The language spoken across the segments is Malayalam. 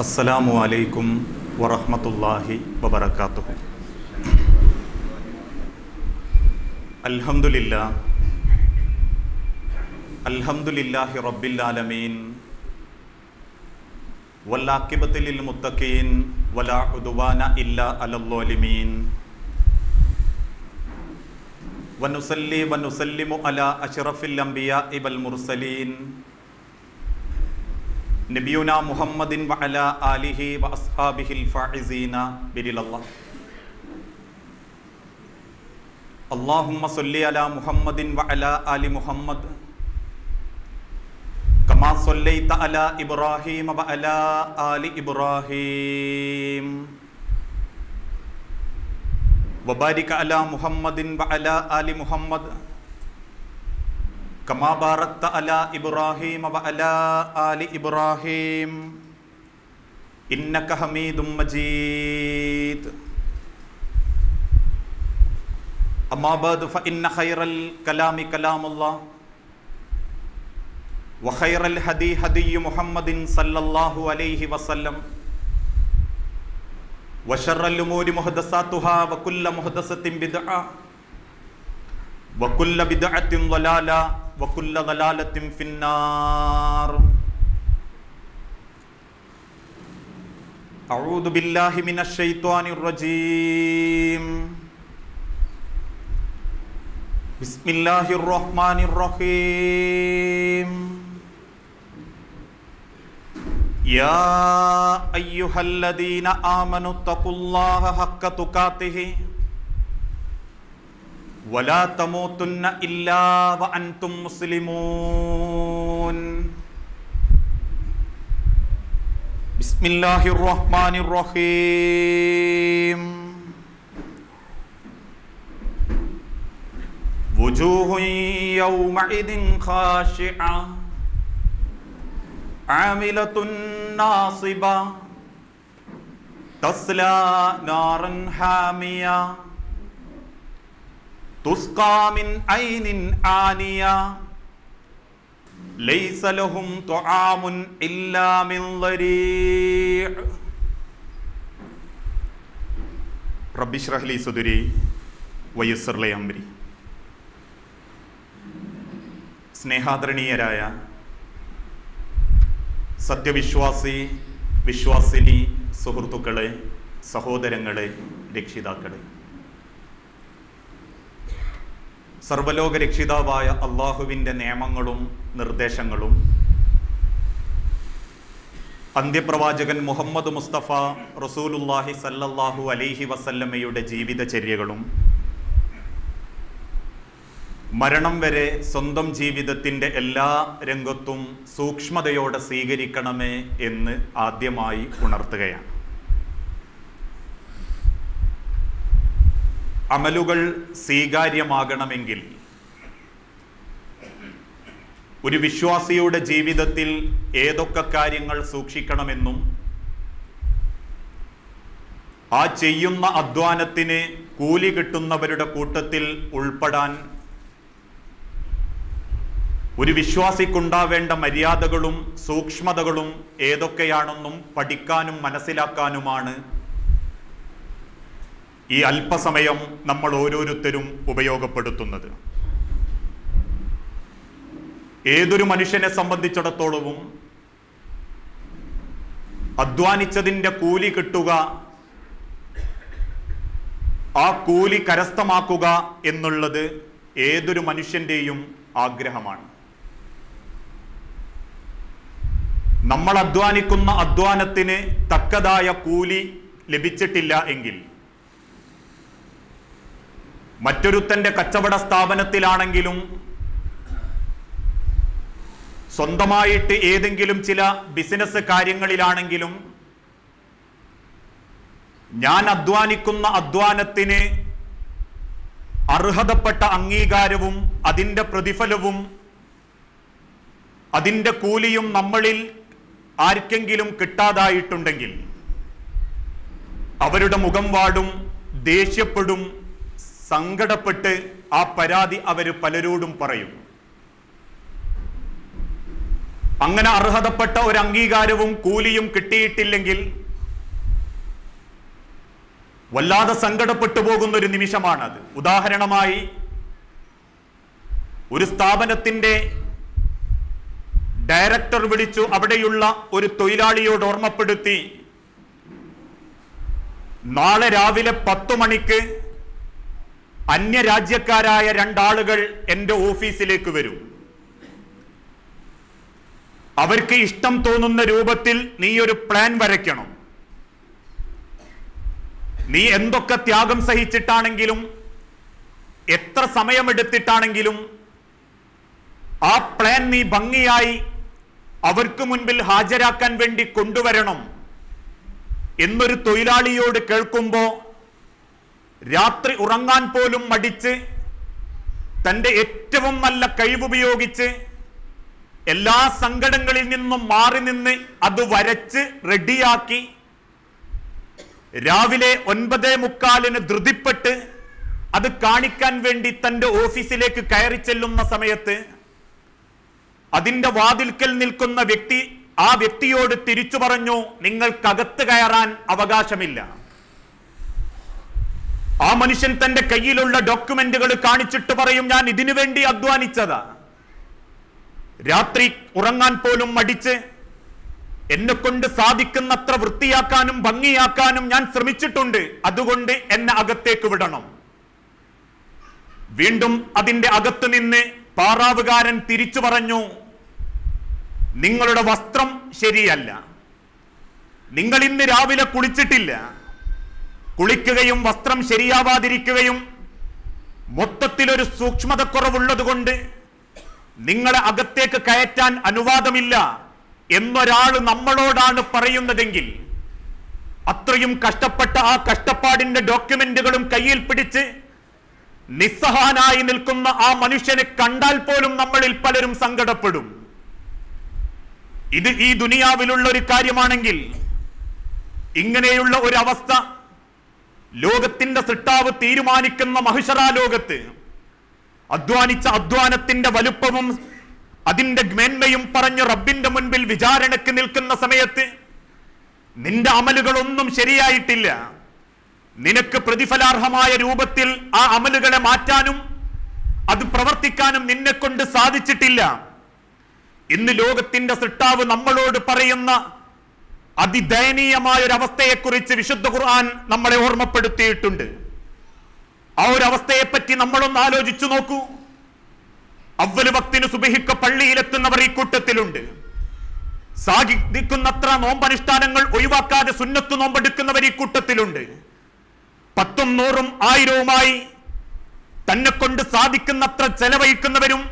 അസ്സലാമു അലൈക്കും വറഹ്മത്തുള്ളാഹി വബറകാതുഹു. അൽഹംദുലില്ലാഹി റബ്ബിൽ ആലമീൻ വല്ലാഖിബത്തു ലിൽ മുത്തഖീൻ വലാ ഉദ്വാന ഇല്ലാ അലൽ ളാലിമീൻ വനുസല്ലി വനുസല്ലിമു അലാ അശ്റഫിൽ അംബിയാഇ വൽ മുർസലീൻ നബിയുനാ മുഹമ്മദിൻ വഅലാ ആലിഹി വഅസ്ഹാബിഹിൽ ഫായിസീന ബിരില്ലല്ലാഹ്. അല്ലാഹുമ്മ സ്വല്ലി അലാ മുഹമ്മദിൻ വഅലാ ആലി മുഹമ്മദ് കമാ സ്വല്ലൈത അലാ ഇബ്രാഹീമ വഅലാ ആലി ഇബ്രാഹീം വബാരിക അലാ മുഹമ്മദിൻ വഅലാ ആലി മുഹമ്മദ് കമാ ബാറക്ത അലാ ഇബ്രാഹീമ വഅലാ ആലി ഇബ്രാഹീം ഇന്നക ഹമീദും മജീദ്. അമ്മാ ബഅദ് ഫഇന്ന ഖൈറൽ കലാമി കലാമുല്ലാഹ് വഖൈറൽ ഹദീ ഹദിയ്യു മുഹമ്മദിൻ സല്ലല്ലാഹു അലൈഹി വസല്ലം വശർറൽ ഉമൂരി മുഹദസാതുഹാ വകുല്ല മുഹദസത്തിൻ ബിദ്അ വകുല്ല ബിദ്അത്തിൻ ളലാല വകുല്ല ളലാലത്തിൻ ഫിന്നാർ. അഊദു ബില്ലാഹി മിനശ് ശൈത്വാനിർ റജീം. ബിസ്മില്ലാഹിർ റഹ്മാനിർ റഹീം. യാ അയ്യുഹല്ലദീന ആമനു തഖുല്ലാഹ ഹഖ്ക തുഖാതിഹി വലാ തമൂതുന്ന ഇല്ലാ വഅൻതും മുസ്ലിമൂൻ. ബിസ്മില്ലാഹിർ റഹ്മാനിർ റഹീം. വുജൂഹുൻ യൗമഇദിൻ ഖാശിഅ ആമിലത്തുൻ നാസിബ തസ്ലാ നാറൻ ഹാമിയ തുസ്കാ മിൻ ഐനിൻ ആനിയ ലൈസ ലഹും തുആമുൻ ഇല്ലാ മിൻ ളരീഅ്. റബ്ബി ഇശ്റഹ് ലി സദ്രി വയസ്സിർ ലി അംരി. സ്നേഹാദരണീയരായ സത്യവിശ്വാസി വിശ്വാസിനി സുഹൃത്തുക്കളെ, സഹോദരങ്ങളെ, രക്ഷിതാക്കളെ, സർവലോക രക്ഷിതാവായ അള്ളാഹുവിൻ്റെ നിയമങ്ങളും നിർദ്ദേശങ്ങളും അന്ത്യപ്രവാചകൻ മുഹമ്മദ് മുസ്തഫ റസൂലുള്ളാഹി സല്ലല്ലാഹു അലൈഹി വസല്ലമയുടെ ജീവിതചര്യകളും മരണം വരെ സ്വന്തം ജീവിതത്തിൻ്റെ എല്ലാ രംഗത്തും സൂക്ഷ്മതയോടെ സ്വീകരിക്കണമേ എന്ന് ആദ്യമായി ഉണർത്തുകയാണ്. അമലുകൾ സ്വീകാര്യമാകണമെങ്കിൽ ഒരു വിശ്വാസിയുടെ ജീവിതത്തിൽ ഏതൊക്കെ കാര്യങ്ങൾ സൂക്ഷിക്കണമെന്നും ആ ചെയ്യുന്ന അധ്വാനത്തിന് കൂലി കിട്ടുന്നവരുടെ കൂട്ടത്തിൽ ഉൾപ്പെടാൻ ഒരു വിശ്വാസിക്കുണ്ടാവേണ്ട മര്യാദകളും സൂക്ഷ്മതകളും ഏതൊക്കെയാണെന്നും പഠിക്കാനും മനസ്സിലാക്കാനുമാണ് ഈ അല്പസമയം നമ്മൾ ഓരോരുത്തരും ഉപയോഗപ്പെടുത്തുന്നത്. ഏതൊരു മനുഷ്യനെ സംബന്ധിച്ചിടത്തോളവും അധ്വാനിച്ചതിൻ്റെ കൂലി കിട്ടുക, ആ കൂലി കരസ്ഥമാക്കുക എന്നുള്ളത് ഏതൊരു മനുഷ്യൻ്റെയും ആഗ്രഹമാണ്. നമ്മൾ അധ്വാനിക്കുന്ന അധ്വാനത്തിന് തക്കതായ കൂലി ലഭിച്ചിട്ടില്ല എങ്കിൽ, മറ്റൊരുത്തൻ്റെ കച്ചവട സ്ഥാപനത്തിലാണെങ്കിലും സ്വന്തമായിട്ട് ഏതെങ്കിലും ചില ബിസിനസ് കാര്യങ്ങളിലാണെങ്കിലും ഞാൻ അധ്വാനിക്കുന്ന അധ്വാനത്തിന് അർഹതപ്പെട്ട അംഗീകാരവും അതിൻ്റെ പ്രതിഫലവും അതിൻ്റെ കൂലിയും നമ്മളിൽ ആർക്കെങ്കിലും കിട്ടാതായിട്ടുണ്ടെങ്കിൽ അവരുടെ മുഖം വാടും, ദേഷ്യപ്പെടും, സങ്കടപ്പെട്ട് ആ പരാതി അവർ പലരോടും പറയും. അങ്ങനെ അർഹതപ്പെട്ട ഒരു അംഗീകാരവും കൂലിയും കിട്ടിയിട്ടില്ലെങ്കിൽ വല്ലാതെ സങ്കടപ്പെട്ടു പോകുന്ന ഒരു നിമിഷമാണത്. ഉദാഹരണമായി, ഒരു സ്ഥാപനത്തിന്റെ ഡയറക്ടർ വിളിച്ചു അവിടെയുള്ള ഒരു തൊഴിലാളിയോട് ഓർമ്മപ്പെടുത്തി, നാളെ രാവിലെ 10 മണിക്ക് അന്യരാജ്യക്കാരായ 2 ആളുകൾ എൻ്റെ ഓഫീസിലേക്ക് വരും. അവർക്ക് ഇഷ്ടം തോന്നുന്ന രൂപത്തിൽ നീ ഒരു പ്ലാൻ വരയ്ക്കണം. നീ എന്തൊക്കെ ത്യാഗം സഹിച്ചിട്ടാണെങ്കിലും എത്ര സമയമെടുത്തിട്ടാണെങ്കിലും ആ പ്ലാൻ നീ ഭംഗിയായി അവർക്ക് മുൻപിൽ ഹാജരാക്കാൻ വേണ്ടി കൊണ്ടുവരണം എന്നൊരു തൊഴിലാളിയോട് കേൾക്കുമ്പോൾ രാത്രി ഉറങ്ങാൻ പോലും മടിച്ച് തൻ്റെ ഏറ്റവും നല്ല കഴിവുപയോഗിച്ച് എല്ലാ സങ്കടങ്ങളിൽ നിന്നും മാറി നിന്ന് അത് വരച്ച് റെഡിയാക്കി രാവിലെ 9:45 ധൃതിപ്പെട്ട് അത് കാണിക്കാൻ വേണ്ടി തൻ്റെ ഓഫീസിലേക്ക് കയറി ചെല്ലുന്ന സമയത്ത് അതിൻ്റെ വാതിൽക്കൽ നിൽക്കുന്ന ആ വ്യക്തിയോട് തിരിച്ചു പറഞ്ഞു, നിങ്ങൾക്കകത്ത് കയറാൻ അവകാശമില്ല. ആ മനുഷ്യൻ തന്റെ കയ്യിലുള്ള ഡോക്യുമെന്റുകൾ കാണിച്ചിട്ട് പറയും, ഞാൻ ഇതിനു വേണ്ടി അധ്വാനിച്ചതാ. രാത്രി ഉറങ്ങാൻ പോലും മടിച്ച് എന്നെ കൊണ്ട് സാധിക്കുന്നത്ര വൃത്തിയാക്കാനും ഭംഗിയാക്കാനും ഞാൻ ശ്രമിച്ചിട്ടുണ്ട്. അതുകൊണ്ട് എന്നെ അകത്തേക്ക് വിടണം. വീണ്ടും അതിന്റെ അകത്ത് നിന്ന് പാറാവുകാരൻ തിരിച്ചു പറഞ്ഞു, നിങ്ങളുടെ വസ്ത്രം ശരിയല്ല. നിങ്ങൾ ഇന്ന് രാവിലെ കുളിച്ചിട്ടില്ല. കുളിക്കുകയും വസ്ത്രം ശരിയാവാതിരിക്കുകയും മൊത്തത്തിലൊരു സൂക്ഷ്മതക്കുറവുള്ളത് കൊണ്ട് നിങ്ങളെ അകത്തേക്ക് കയറ്റാൻ അനുവാദമില്ല എന്നൊരാൾ നമ്മളോടാണ് പറയുന്നതെങ്കിൽ അത്രയും കഷ്ടപ്പെട്ട ആ കഷ്ടപ്പാടിന്റെ ഡോക്യുമെന്റുകളും കയ്യിൽ പിടിച്ച് നിസ്സഹായനായി നിൽക്കുന്ന ആ മനുഷ്യനെ കണ്ടാൽ പോലും നമ്മളിൽ പലരും സങ്കടപ്പെടും. ഇത് ഈ ദുനിയാവിലുള്ള ഒരു കാര്യമാണെങ്കിൽ ഇങ്ങനെയുള്ള ഒരു അവസ്ഥ ലോകത്തിന്റെ സൃഷ്ടാവ് തീരുമാനിക്കുന്ന മഹിഷറാ ലോകത്ത് അധ്വാനിച്ച അധ്വാനത്തിന്റെ വലുപ്പവും അതിന്റെ മേന്മയും പറഞ്ഞ് റബ്ബിന്റെ മുൻപിൽ വിചാരണയ്ക്ക് നിൽക്കുന്ന സമയത്ത് നിന്റെ അമലുകളൊന്നും ശരിയായിട്ടില്ല, നിനക്ക് പ്രതിഫലാർഹമായ രൂപത്തിൽ ആ അമലുകളെ മാറ്റാനും അത് പ്രവർത്തിക്കാനും നിന്നെ കൊണ്ട് സാധിച്ചിട്ടില്ല. ഇന്ന് ലോകത്തിന്റെ സൃഷ്ടാവ് നമ്മളോട് പറയുന്ന അതിദയനീയമായ ഒരു അവസ്ഥയെക്കുറിച്ച് വിശുദ്ധ ഖുർആൻ നമ്മളെ ഓർമ്മപ്പെടുത്തിയിട്ടുണ്ട്. ആ ഒരു അവസ്ഥയെപ്പറ്റി നമ്മളൊന്ന് ആലോചിച്ചു നോക്കൂ. അവ്വൽ വക്തിന് സുബഹിക്ക് പള്ളിയിലെത്തുന്നവർ ഈ കൂട്ടത്തിലുണ്ട്. സാധിക്കുന്നത്ര നോമ്പനുഷ്ഠാനങ്ങൾ ഒഴിവാക്കാതെ സുന്നത്ത് നോമ്പെടുക്കുന്നവർ ഈ കൂട്ടത്തിലുണ്ട്. 10ഉം 100ഉം 1000ഉമായി തന്നെ കൊണ്ട് സാധിക്കുന്നത്ര ചെലവഴിക്കുന്നവരും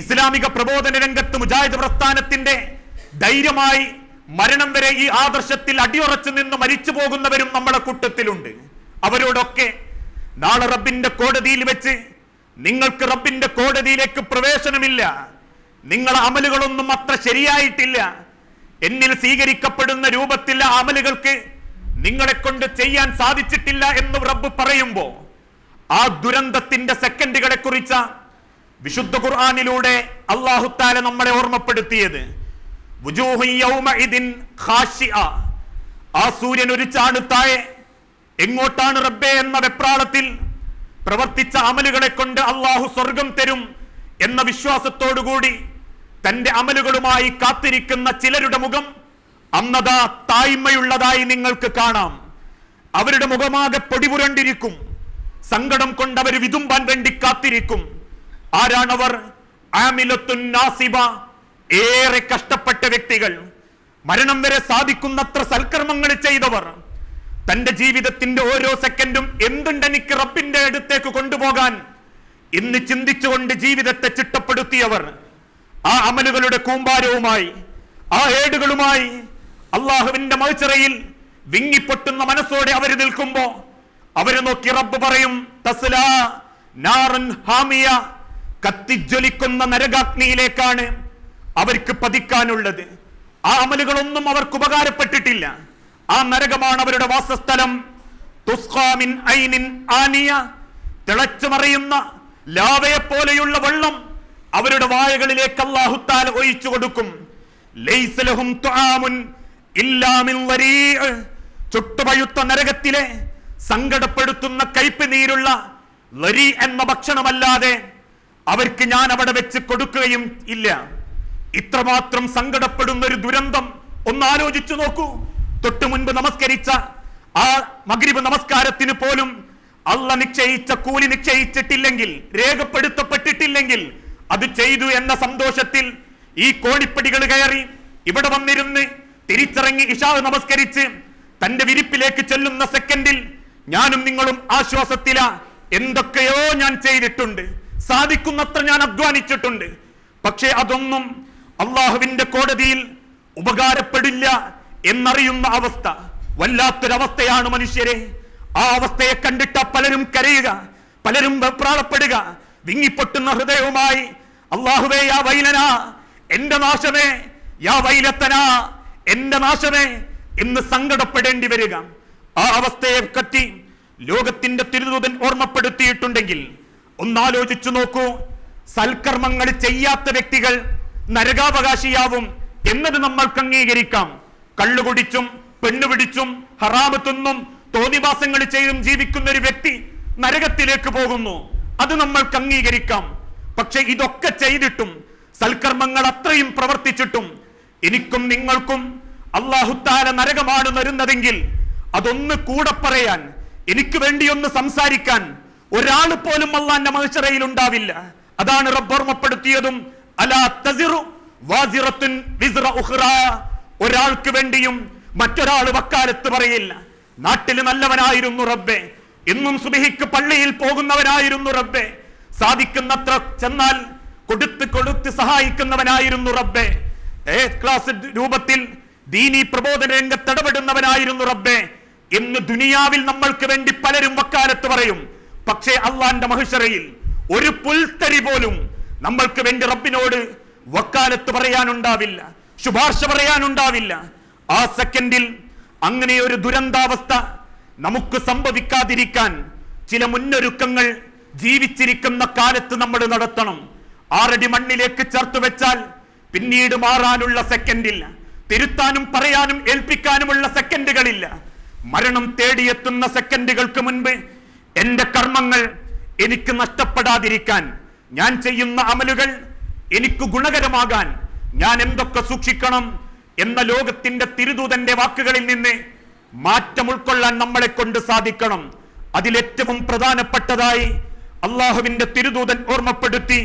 ഇസ്ലാമിക പ്രബോധന രംഗത്ത് മുജാഹിദ് പ്രസ്ഥാനത്തിന്റെ ധൈര്യമായി മരണം വരെ ഈ ആദർശത്തിൽ അടിയുറച്ചു നിന്ന് മരിച്ചു പോകുന്നവരും നമ്മളെ കൂട്ടത്തിലുണ്ട്. അവരോടൊക്കെ നാളെ റബ്ബിന്റെ കോടതിയിൽ വെച്ച് നിങ്ങൾക്ക് റബ്ബിന്റെ കോടതിയിലേക്ക് പ്രവേശനമില്ല, നിങ്ങളെ അമലുകളൊന്നും അത്ര ശരിയായിട്ടില്ല, എന്നിൽ സ്വീകരിക്കപ്പെടുന്ന രൂപത്തിൽ ആ അമലുകൾക്ക് നിങ്ങളെ കൊണ്ട് ചെയ്യാൻ സാധിച്ചിട്ടില്ല എന്ന് റബ്ബ് പറയുമ്പോ ആ ദുരന്തത്തിന്റെ സെക്കൻഡുകളെ കുറിച്ച വിശുദ്ധ ഖുർആനിലൂടെ അല്ലാഹു തആല നമ്മളെ ഓർമ്മപ്പെടുത്തിയത്. ആ സൂര്യൻ ഒരു ചാണ് താഴെ, എങ്ങോട്ടാണ് റബ്ബേ എന്ന വെപ്രാളത്തിൽ പ്രവർത്തിച്ച അമലുകളെ കൊണ്ട് അള്ളാഹു സ്വർഗം തരും എന്ന വിശ്വാസത്തോടുകൂടി തന്റെ അമലുകളുമായി കാത്തിരിക്കുന്ന ചിലരുടെ മുഖം അന്നതാ തായ്മയുള്ളതായി നിങ്ങൾക്ക് കാണാം. അവരുടെ മുഖമാകെ പൊടിപുരണ്ടിരിക്കും. സങ്കടം കൊണ്ട് അവർ വിതുമ്പാൻ വേണ്ടി കാത്തിരിക്കും. ആരാണവർ? ആമിലത്തുൻ നാസിബ, ഏറെ കഷ്ടപ്പെട്ട വ്യക്തികൾ, മരണം വരെ സാധിക്കുന്നത്ര സൽക്കർമ്മങ്ങൾ ചെയ്തവർ, തന്റെ ജീവിതത്തിന്റെ ഓരോ സെക്കൻഡും എന്തുണ്ടെനിക്ക് റബ്ബിന്റെ അടുത്തേക്ക് കൊണ്ടുപോകാൻ ഇന്ന് ചിന്തിച്ചുകൊണ്ട് ജീവിതത്തെ ചിട്ടപ്പെടുത്തിയവർ, ആ അമലുകളുടെ കൂമ്പാരവുമായി ആ ഏടുകളുമായി അള്ളാഹുവിന്റെ മഹ്ശറയിൽ വിങ്ങിപ്പൊട്ടുന്ന മനസ്സോടെ അവർ നിൽക്കുമ്പോ അവരെ നോക്കി റബ്ബ് പറയും, തസ്ലാ നാറൻ ഹാമിയ, കത്തിജ്വലിക്കുന്ന നരകാഗ്നിയിലേക്കാണ് അവർക്ക് പതിക്കാനുള്ളത്. ആ അമലുകളൊന്നും അവർക്ക് ഉപകാരപ്പെട്ടിട്ടില്ല. ആ നരകമാണ് അവരുടെ വാസസ്ഥലം. തുസ്ഖാ മിൻ ഐനിൻ ആനിയ, തിളച്ചു മറിയുന്ന ലാവയെ പോലെയുള്ള വെള്ളം അവരുടെ വായകളിലേക്ക് അല്ലാഹു തആല ഒഴിച്ചു കൊടുക്കും. ലൈസ ലഹും തുആമുൻ ഇല്ലാ മിൻ വരീഅ്, ചുട്ടുപഴുത്ത നരകത്തിലെ സങ്കടപ്പെടുത്തുന്ന കയ്പ് നീരുള്ള ലരി എന്ന ഭക്ഷണമല്ലാതെ അവർക്ക് ഞാൻ അവിടെ വെച്ച് കൊടുക്കുകയും ഇല്ല. ഇത്രമാത്രം സങ്കടപ്പെടുന്ന ഒരു ദുരന്തം ഒന്ന് ആലോചിച്ചു നോക്കൂ. തൊട്ടു മുൻപ് നമസ്കരിച്ച ആ മഗ്രിബ് നമസ്കാരത്തിന് പോലും അള്ള നിശ്ചയിച്ച കൂലി നിശ്ചയിച്ചിട്ടില്ലെങ്കിൽ, രേഖപ്പെടുത്തപ്പെട്ടിട്ടില്ലെങ്കിൽ അത് ചെയ്തു എന്ന സന്തോഷത്തിൽ ഈ കോണിപ്പടികൾ കയറി ഇവിടെ വന്നിരുന്ന് തിരിച്ചിറങ്ങി ഇശാ നമസ്കരിച്ച് തന്റെ വിരിപ്പിലേക്ക് ചെല്ലുന്ന സെക്കൻഡിൽ ഞാനും നിങ്ങളും ആശ്വാസത്തില. എന്തൊക്കെയോ ഞാൻ ചെയ്തിട്ടുണ്ട്, സാധിക്കുന്നത്ര ഞാൻ അധ്വാനിച്ചിട്ടുണ്ട്. പക്ഷേ അതൊന്നും അള്ളാഹുവിന്റെ കോടതിയിൽ ഉപകാരപ്പെടില്ല എന്നറിയുന്ന അവസ്ഥ വല്ലാത്തൊരവസ്ഥയാണ് മനുഷ്യരെ. ആ അവസ്ഥയെ കണ്ടിട്ട പലരും കരയുക, പലരും വെപ്രാളപ്പെടുക, വിങ്ങിപ്പൊട്ടുന്ന ഹൃദയവുമായി അല്ലാഹുവേ യാ വൈലനാ, എന്റെ നാശമേ, യാ വൈലത്തനാ, എന്റെ നാശമേ എന്ന് സങ്കടപ്പെടേണ്ടി വരിക. ആ അവസ്ഥയെ പറ്റി ലോകത്തിന്റെ തിരുദൂതൻ ഓർമ്മപ്പെടുത്തിയിട്ടുണ്ടെങ്കിൽ ഒന്നാലോചിച്ചു നോക്കൂ. സൽക്കർമ്മങ്ങൾ ചെയ്യാത്ത വ്യക്തികൾ നരകാവകാശിയാവും എന്നത് നമ്മൾക്ക് അംഗീകരിക്കാം. കള്ളുകുടിച്ചും പെണ്ണുപിടിച്ചും ഹറാമ് തിന്നും തോന്നിവാസങ്ങൾ ചെയ്തും ജീവിക്കുന്ന ഒരു വ്യക്തി നരകത്തിലേക്ക് പോകുന്നു, അത് നമ്മൾക്ക് അംഗീകരിക്കാം. പക്ഷെ ഇതൊക്കെ ചെയ്തിട്ടും സൽക്കർമ്മങ്ങൾ അത്രയും പ്രവർത്തിച്ചിട്ടും എനിക്കും നിങ്ങൾക്കും അല്ലാഹു തആല നരകമാണ് വരുന്നതെങ്കിൽ അതൊന്ന് കൂടെ പറയാൻ, എനിക്ക് വേണ്ടി ഒന്ന് സംസാരിക്കാൻ ഒരാൾ പോലും അല്ലാഹുവിന്റെ മഹ്ശറയിൽ ഉണ്ടാവില്ല. അതാണ് റബ്ബ് ഓർമ്മപ്പെടുത്തിയതും അലാ തസിറു വാസിറത്തുൻ വിസ്റ ഉഖ്റാ, ഒരാൾക്ക് വേണ്ടിയും മറ്റൊരാൾ വക്കാലത്ത് പറയില്ല. നാട്ടിൽ നല്ലവനായിരുന്നു റബ്ബേ, ഇന്നും സുബ്ഹിക്ക് പള്ളിയിൽ പോകുന്നവനായിരുന്നു റബ്ബേ, സാധിക്കുന്നത്ര ചെന്നാൽ കൊടുത്ത് സഹായിക്കുന്നവനായിരുന്നു റബ്ബേ, എ ക്ലാസ് രൂപത്തിൽ ദീനി പ്രബോധന രംഗത്ത് ഇടപെടുന്നവനായിരുന്നു റബ്ബേ എന്ന് ദുനിയാവിൽ നമ്മൾക്ക് വേണ്ടി പലരും വക്കാലത്ത് പറയും. പക്ഷേ അള്ളാന്റെ മഹ്ശറയിൽ ഒരു പുൽത്തരി പോലും നമ്മൾക്ക് വേണ്ടി റബ്ബിനോട് വക്കാലത്ത് പറയാനുണ്ടാവില്ല, ശുപാർശ പറയാനുണ്ടാവില്ല. ആ സെക്കൻഡിൽ അങ്ങനെ ഒരു ദുരന്താവസ്ഥ നമുക്ക് സംഭവിക്കാതിരിക്കാൻ ചില മുന്നൊരുക്കങ്ങൾ ജീവിച്ചിരിക്കുന്ന കാലത്ത് നമ്മൾ നടത്തണം. 6 അടി മണ്ണിലേക്ക് ചേർത്ത് വെച്ചാൽ പിന്നീട് മാറാനുള്ള സെക്കൻഡില്ല, തിരുത്താനും പറയാനും ഏൽപ്പിക്കാനുമുള്ള സെക്കൻഡുകളില്ല. മരണം തേടിയെത്തുന്ന സെക്കൻഡുകൾക്ക് മുൻപ് എന്റെ കർമ്മങ്ങൾ എനിക്ക് നഷ്ടപ്പെടാതിരിക്കാൻ, ഞാൻ ചെയ്യുന്ന അമലുകൾ എനിക്ക് ഗുണകരമാകാൻ ഞാൻ എന്തൊക്കെ സൂക്ഷിക്കണം എന്ന ലോകത്തിന്റെ തിരുദൂതന്റെ വാക്കുകളിൽ നിന്ന് മാറ്റം ഉൾക്കൊള്ളാൻ നമ്മളെ കൊണ്ട് സാധിക്കണം. അതിലേറ്റവും പ്രധാനപ്പെട്ടതായി അള്ളാഹുവിന്റെ തിരുദൂതൻ ഓർമ്മപ്പെടുത്തി,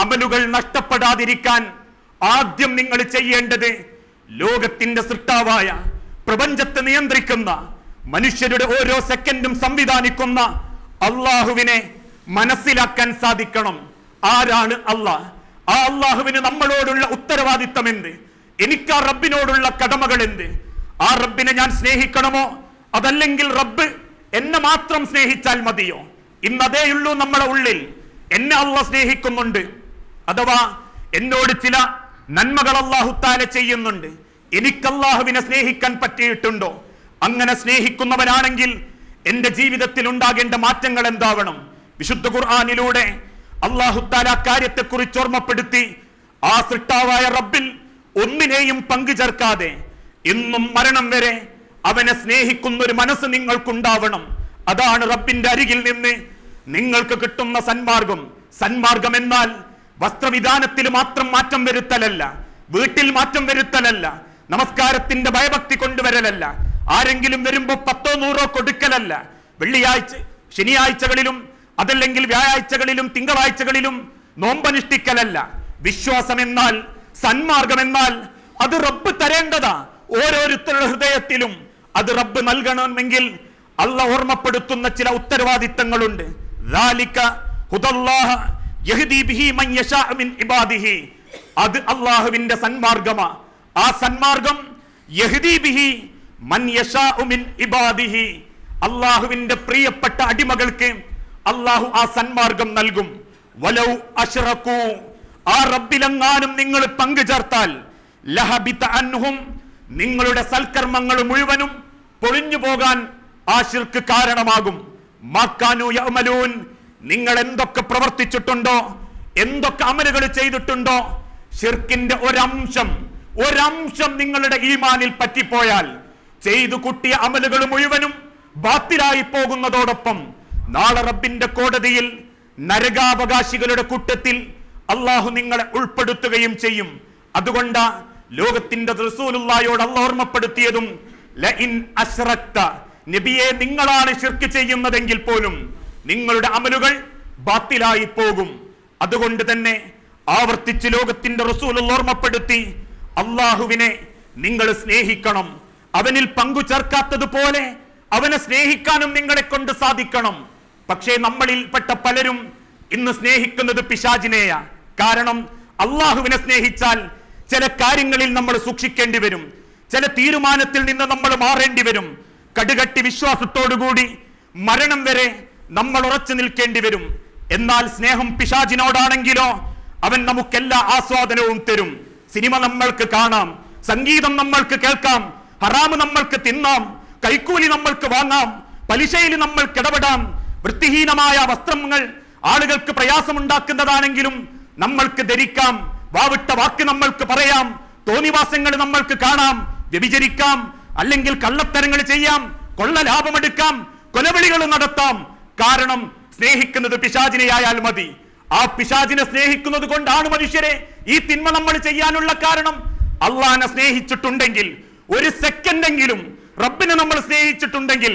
അമലുകൾ നഷ്ടപ്പെടാതിരിക്കാൻ ആദ്യം നിങ്ങൾ ചെയ്യേണ്ടത് ലോകത്തിന്റെ സൃഷ്ടാവായ, പ്രപഞ്ചത്തെ നിയന്ത്രിക്കുന്ന, മനുഷ്യരുടെ ഓരോ സെക്കൻഡും സംവിധാനിക്കുന്ന അള്ളാഹുവിനെ മനസ്സിലാക്കാൻ സാധിക്കണം. ആരാണ് അള്ളാഹ്? ആ അള്ളാഹുവിന് നമ്മളോടുള്ള ഉത്തരവാദിത്തം എന്ത്? എനിക്ക് ആ റബ്ബിനോടുള്ള കടമകൾ എന്ത്? ആ റബ്ബിനെ ഞാൻ സ്നേഹിക്കണമോ, അതല്ലെങ്കിൽ റബ്ബ് എന്നെ മാത്രം സ്നേഹിച്ചാൽ മതിയോ? ഇന്നതേയുള്ളൂ നമ്മുടെ ഉള്ളിൽ. എന്നെ അള്ളാഹ് സ്നേഹിക്കുന്നുണ്ട്, അഥവാ എന്നോട് ചില നന്മകൾ അല്ലാഹു തആല ചെയ്യുന്നുണ്ട്, എനിക്ക് അല്ലാഹുവിനെ സ്നേഹിക്കാൻ പറ്റിയിട്ടുണ്ടോ? അങ്ങനെ സ്നേഹിക്കുന്നവനാണെങ്കിൽ എന്റെ ജീവിതത്തിൽ ഉണ്ടാകേണ്ട മാറ്റങ്ങൾ എന്താവണം? വിശുദ്ധ ഖുർആനിലൂടെ അല്ലാഹു തആല കാര്യത്തെക്കുറിച്ച് ഓർമ്മപ്പെടുത്തി, ആ സൃഷ്ടാവായ റബ്ബിൽ ഒന്നിനെയും പങ്കു ചേർക്കാതെ ഇന്നും മരണം വരെ അവനെ സ്നേഹിക്കുന്ന ഒരു മനസ്സ് നിങ്ങൾക്കുണ്ടാവണം. അതാണ് റബ്ബിന്റെ അരികിൽ നിന്ന് നിങ്ങൾക്ക് കിട്ടുന്ന സന്മാർഗം. സന്മാർഗം എന്നാൽ വസ്ത്രവിധാനത്തിൽ മാത്രം മാറ്റം വരുത്തലല്ല, വീട്ടിൽ മാറ്റം വരുത്തലല്ല, നമസ്കാരത്തിന്റെ ഭയഭക്തി കൊണ്ടുവരലല്ല, ആരെങ്കിലും വരുമ്പോ 10 100 കൊടുക്കലല്ല, വെള്ളിയാഴ്ച ശനിയാഴ്ചകളിലും അതല്ലെങ്കിൽ വ്യാഴാഴ്ചകളിലും തിങ്കളാഴ്ചകളിലും നോമ്പനുഷ്ഠിക്കലല്ല. വിശ്വാസം എന്നാൽ, സന്മാർഗം എന്നാൽ അത് റബ്ബ് തരേണ്ടതാ. ഓരോരുത്തരുടെ ഹൃദയത്തിലും അത് റബ്ബ് നൽകണമെങ്കിൽ അള്ള ഓർമ്മപ്പെടുത്തുന്ന ചില ഉത്തരവാദിത്തങ്ങളുണ്ട്. അത് അള്ളാഹുവിന്റെ സന്മാർഗമാ. ആ സന്മാർഗം അള്ളാഹുവിന്റെ പ്രിയപ്പെട്ട അടിമകൾക്ക് അള്ളാഹു ആ സന്മാർഗം നൽകും. വലൗ അശ്റകൂ, ആ റബ്ബിലെങ്ങാനും നിങ്ങൾ പങ്കു ചേർത്താൽ, ലഹബിത അൻഹും, നിങ്ങളുടെ സൽക്കർമ്മങ്ങൾ മുഴുവനും പൊളിഞ്ഞു പോകാൻ ആ ശിർക്ക് കാരണമാകും. മാക്കാനു യഅമലൂൻ, നിങ്ങൾ എന്തൊക്കെ പ്രവർത്തിച്ചിട്ടുണ്ടോ, എന്തൊക്കെ അമലുകൾ ചെയ്തിട്ടുണ്ടോ, ശിർക്കിന്റെ ഒരംശം ഒരംശം നിങ്ങളുടെ ഈമാനിൽ പറ്റിപ്പോയാൽ ചെയ്തു കൂട്ടിയ അമലുകൾ മുഴുവനും ബാത്തിലായി പോകുന്നതോടൊപ്പം നാളെ റബ്ബിന്റെ കോടതിയിൽ നരകാവകാശികളുടെ കൂട്ടത്തിൽ അള്ളാഹു നിങ്ങളെ ഉൾപ്പെടുത്തുകയും ചെയ്യും. അതുകൊണ്ട് ലോകത്തിന്റെ റസൂലുള്ളാഹിയോട് അല്ലാഹു ഓർമ്മപ്പെടുത്തിയതും ലഇൻ അശ്റക്ത, നബിയെ നിങ്ങളാണ് ശിർക്ക് ചെയ്യുന്നതെങ്കിൽ പോലും നിങ്ങളുടെ അമലുകൾ ബാത്തിലായി പോകും. അതുകൊണ്ട് തന്നെ ആവർത്തിച്ച് ലോകത്തിന്റെ റസൂലുള്ള ഓർമ്മപ്പെടുത്തി, അള്ളാഹുവിനെ നിങ്ങൾ സ്നേഹിക്കണം. അവനിൽ പങ്കു ചേർക്കാത്തതുപോലെ അവനെ സ്നേഹിക്കാനും നിങ്ങളെ കൊണ്ട് സാധിക്കണം. പക്ഷേ നമ്മളിൽപ്പെട്ട പലരും ഇന്ന് സ്നേഹിക്കുന്നത് പിശാചിനെയാ. കാരണം അള്ളാഹുവിനെ സ്നേഹിച്ചാൽ ചില കാര്യങ്ങളിൽ നമ്മൾ സൂക്ഷിക്കേണ്ടി വരും, ചില തീരുമാനത്തിൽ നിന്ന് നമ്മൾ മാറേണ്ടി വരും. കടുകട്ടി വിശ്വാസത്തോടുകൂടി മരണം വരെ നമ്മൾ ഉറച്ചു നിൽക്കേണ്ടി വരും. എന്നാൽ സ്നേഹം പിശാചിനോടാണെങ്കിലോ അവൻ നമുക്കെല്ലാ ആസ്വാദനവും തരും. സിനിമ നമ്മൾക്ക് കാണാം, സംഗീതം നമ്മൾക്ക് കേൾക്കാം, ഹറാമ് നമ്മൾക്ക് തിന്നാം, കൈക്കൂലി നമ്മൾക്ക് വാങ്ങാം, പലിശയിൽ നമ്മൾക്ക് ഇടപെടാം, വൃത്തിഹീനമായ വസ്ത്രങ്ങൾ ആളുകൾക്ക് പ്രയാസമുണ്ടാക്കുന്നതാണെങ്കിലും നമ്മൾക്ക് ധരിക്കാം, വാവിട്ട വാക്ക് നമ്മൾക്ക് പറയാം, തോന്നിവാസങ്ങൾ നമ്മൾക്ക് കാണാം, വ്യഭിചരിക്കാം, അല്ലെങ്കിൽ കള്ളത്തരങ്ങൾ ചെയ്യാം, കൊള്ള ലാഭമെടുക്കാം, കൊലവിളികൾ നടത്താം. കാരണം സ്നേഹിക്കുന്നത് പിശാചിനെയായാൽ മതി. ആ പിശാചിനെ സ്നേഹിക്കുന്നത് കൊണ്ടാണ് മനുഷ്യരെ ഈ തിന്മ നമ്മൾ ചെയ്യാനുള്ള കാരണം. അള്ളാഹിനെ സ്നേഹിച്ചിട്ടുണ്ടെങ്കിൽ, ഒരു സെക്കൻഡെങ്കിലും റബ്ബിനെ നമ്മൾ സ്നേഹിച്ചിട്ടുണ്ടെങ്കിൽ,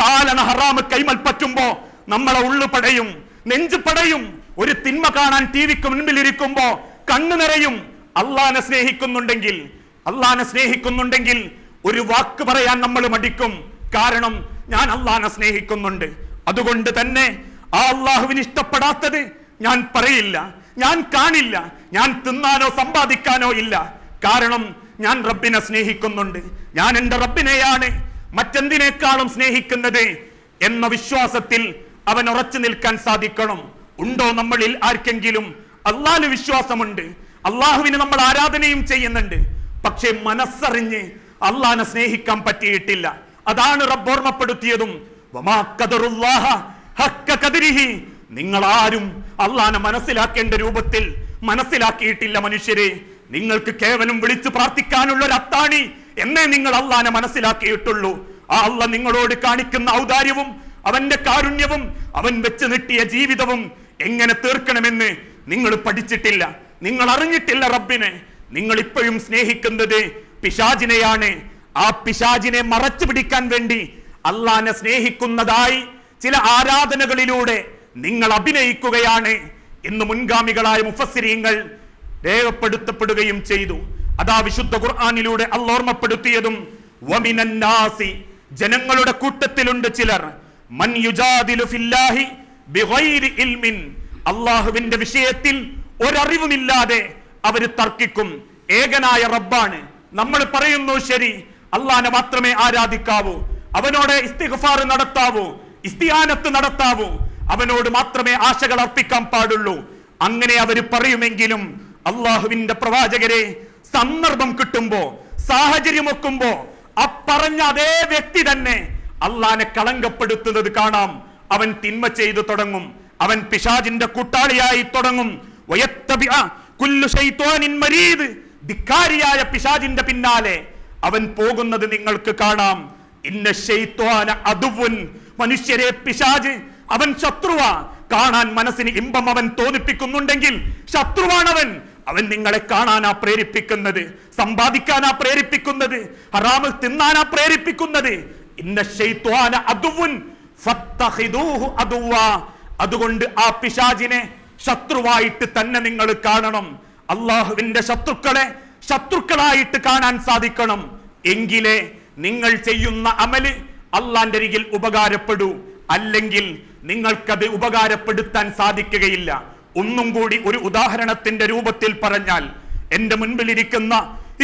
കാലന ഹറാമ് കൈമൽ പറ്റുമ്പോ നമ്മളെ ഉള്ളു പടയും, നെഞ്ചു പടയും. ഒരു തിന്മ കാണാൻ ടിവിക്ക് മുൻപിലിരിക്കുമ്പോ കണ്ണു നിറയും. അള്ളാഹിനെ സ്നേഹിക്കുന്നുണ്ടെങ്കിൽ ഒരു വാക്ക് പറയാൻ നമ്മൾ മടിക്കും. കാരണം ഞാൻ അള്ളാഹിനെ സ്നേഹിക്കുന്നുണ്ട്. അതുകൊണ്ട് തന്നെ ആ അള്ളാഹുവിന് ഇഷ്ടപ്പെടാത്തത് ഞാൻ പറയില്ല, ഞാൻ കാണില്ല, ഞാൻ തിന്നാനോ സമ്പാദിക്കാനോ ഇല്ല. കാരണം ഞാൻ റബ്ബിനെ സ്നേഹിക്കുന്നുണ്ട്. ഞാൻ എൻ്റെ റബ്ബിനെയാണ് മറ്റെന്തിനേക്കാളും സ്നേഹിക്കുന്നത് എന്ന വിശ്വാസത്തിൽ അവൻ ഉറച്ചു നിൽക്കാൻ സാധിക്കണം. ഉണ്ടോ നമ്മളിൽ ആർക്കെങ്കിലും അള്ളാഹുവിന് വിശ്വാസമുണ്ട്, അള്ളാഹുവിന് നമ്മൾ ആരാധനയും ചെയ്യുന്നുണ്ട്, പക്ഷെ മനസ്സറിഞ്ഞ് അള്ളാഹിനെ സ്നേഹിക്കാൻ പറ്റിയിട്ടില്ല. അതാണ് റബ്ബ് ഓർമ്മപ്പെടുത്തിയതും വമാ ഖദറുല്ലാഹ ഹഖ്ക ഖദരിഹി. നിങ്ങൾ ആരും അള്ളാഹിനെ മനസ്സിലാക്കേണ്ട രൂപത്തിൽ മനസ്സിലാക്കിയിട്ടില്ല മനുഷ്യരെ. നിങ്ങൾക്ക് കേവലം വിളിച്ചു പ്രാർത്ഥിക്കാനുള്ള ഒരു അത്താണി എന്നേ നിങ്ങൾ അള്ളാഹിനെ മനസ്സിലാക്കിയിട്ടുള്ളൂ. ആ അള്ളാഹ് നിങ്ങളോട് കാണിക്കുന്ന ഔദാര്യവും അവന്റെ കാരുണ്യവും അവൻ വെച്ച് നീട്ടിയ ജീവിതവും എങ്ങനെ തീർക്കണമെന്ന് നിങ്ങൾ പഠിച്ചിട്ടില്ല, നിങ്ങൾ അറിഞ്ഞിട്ടില്ല റബ്ബിനെ. നിങ്ങൾ ഇപ്പോഴും സ്നേഹിക്കുന്നത് പിശാചിനെയാണ്. ആ പിശാചിനെ മറച്ചു പിടിക്കാൻ വേണ്ടി അള്ളാഹിനെ സ്നേഹിക്കുന്നതായി ചില ആരാധനകളിലൂടെ നിങ്ങൾ അഭിനയിക്കുകയാണ് എന്ന് മുൻഗാമികളായ മുഫസ്സിരീങ്ങൾ രേഖപ്പെടുത്തപ്പെടുകയും ചെയ്തു. അതാ വിശുദ്ധ ഖുർആനിലൂടെ അല്ലാഹു ഓർമ്മപ്പെടുത്തിയതും വമിനന്നാസി, ജനങ്ങളുടെ കൂട്ടത്തിലുണ്ട് ചിലർ, മൻ യുജാദിലു ഫില്ലാഹി ബിഗൈരി ഇൽമിൻ, അല്ലാഹുവിന്റെ വിഷയത്തിൽ ഒരറിവുമില്ലാതെ അവര് തർക്കിക്കും. ഏകനായ റബ്ബാണ്, നമ്മൾ പറയുന്നു ശരി, അള്ളാഹനെ മാത്രമേ ആരാധിക്കാവൂ, അവനോട് ഇസ്തിഗ്ഫാർ നടത്താവൂ, ഇസ്തിആനത്ത് നടത്താവൂ, അവനോട് മാത്രമേ ആശകൾ അർപ്പിക്കാൻ പാടുള്ളൂ. അങ്ങനെ അവര് പറയുമെങ്കിലും അള്ളാഹുവിന്റെ പ്രവാചകരെ സന്ദർഭം കിട്ടുമ്പോ, സാഹചര്യം ഒക്കുമ്പോ പറഞ്ഞ അതേ വ്യക്തി തന്നെ അള്ളാഹിനെ കളങ്കപ്പെടുത്തുന്നത് കാണാം. അവൻ തിന്മ ചെയ്തു തുടങ്ങും, അവൻ പിശാചിന്റെ കൂട്ടാളിയായി തുടങ്ങും. ധിക്കാരിയായ പിശാചിന്റെ പിന്നാലെ അവൻ പോകുന്നത് നിങ്ങൾക്ക് കാണാം. ഇന്ന ശൈത്വാന അദുവ്വുൻ, മനുഷ്യരെ പിശാച് അവൻ ശത്രുവാ. കാണാൻ മനസ്സിന് ഇമ്പം അവൻ തോന്നിപ്പിക്കുന്നുണ്ടെങ്കിൽ ശത്രുവാണവൻ. അവൻ നിങ്ങളെ കാണാനാ പ്രേരിപ്പിക്കുന്നത്, സമ്പാദിക്കാനാ പ്രേരിപ്പിക്കുന്നത്, ഹറാമ് തിന്നാനാ പ്രേരിപ്പിക്കുന്നത്. ഇന്ന ശൈത്വാന അദുവ്വുൻ ഫത്തഖിദൂഹു അദുവ്വാ. അതുകൊണ്ട് ആ പിശാചിനെ ശത്രുവായിട്ട് തന്നെ നിങ്ങൾ കാണണം. അള്ളാഹുവിന്റെ ശത്രുക്കളെ ശത്രുക്കളായിട്ട് കാണാൻ സാധിക്കണം. എങ്കിലേ നിങ്ങൾ ചെയ്യുന്ന അമല് അള്ളാന്റെ അരികിൽ ഉപകാരപ്പെടൂ. അല്ലെങ്കിൽ നിങ്ങൾക്കത് ഉപകാരപ്പെടുത്താൻ സാധിക്കുകയില്ല. ഒന്നും കൂടി ഒരു ഉദാഹരണത്തിന്റെ രൂപത്തിൽ പറഞ്ഞാൽ, എന്റെ മുൻപിലിരിക്കുന്ന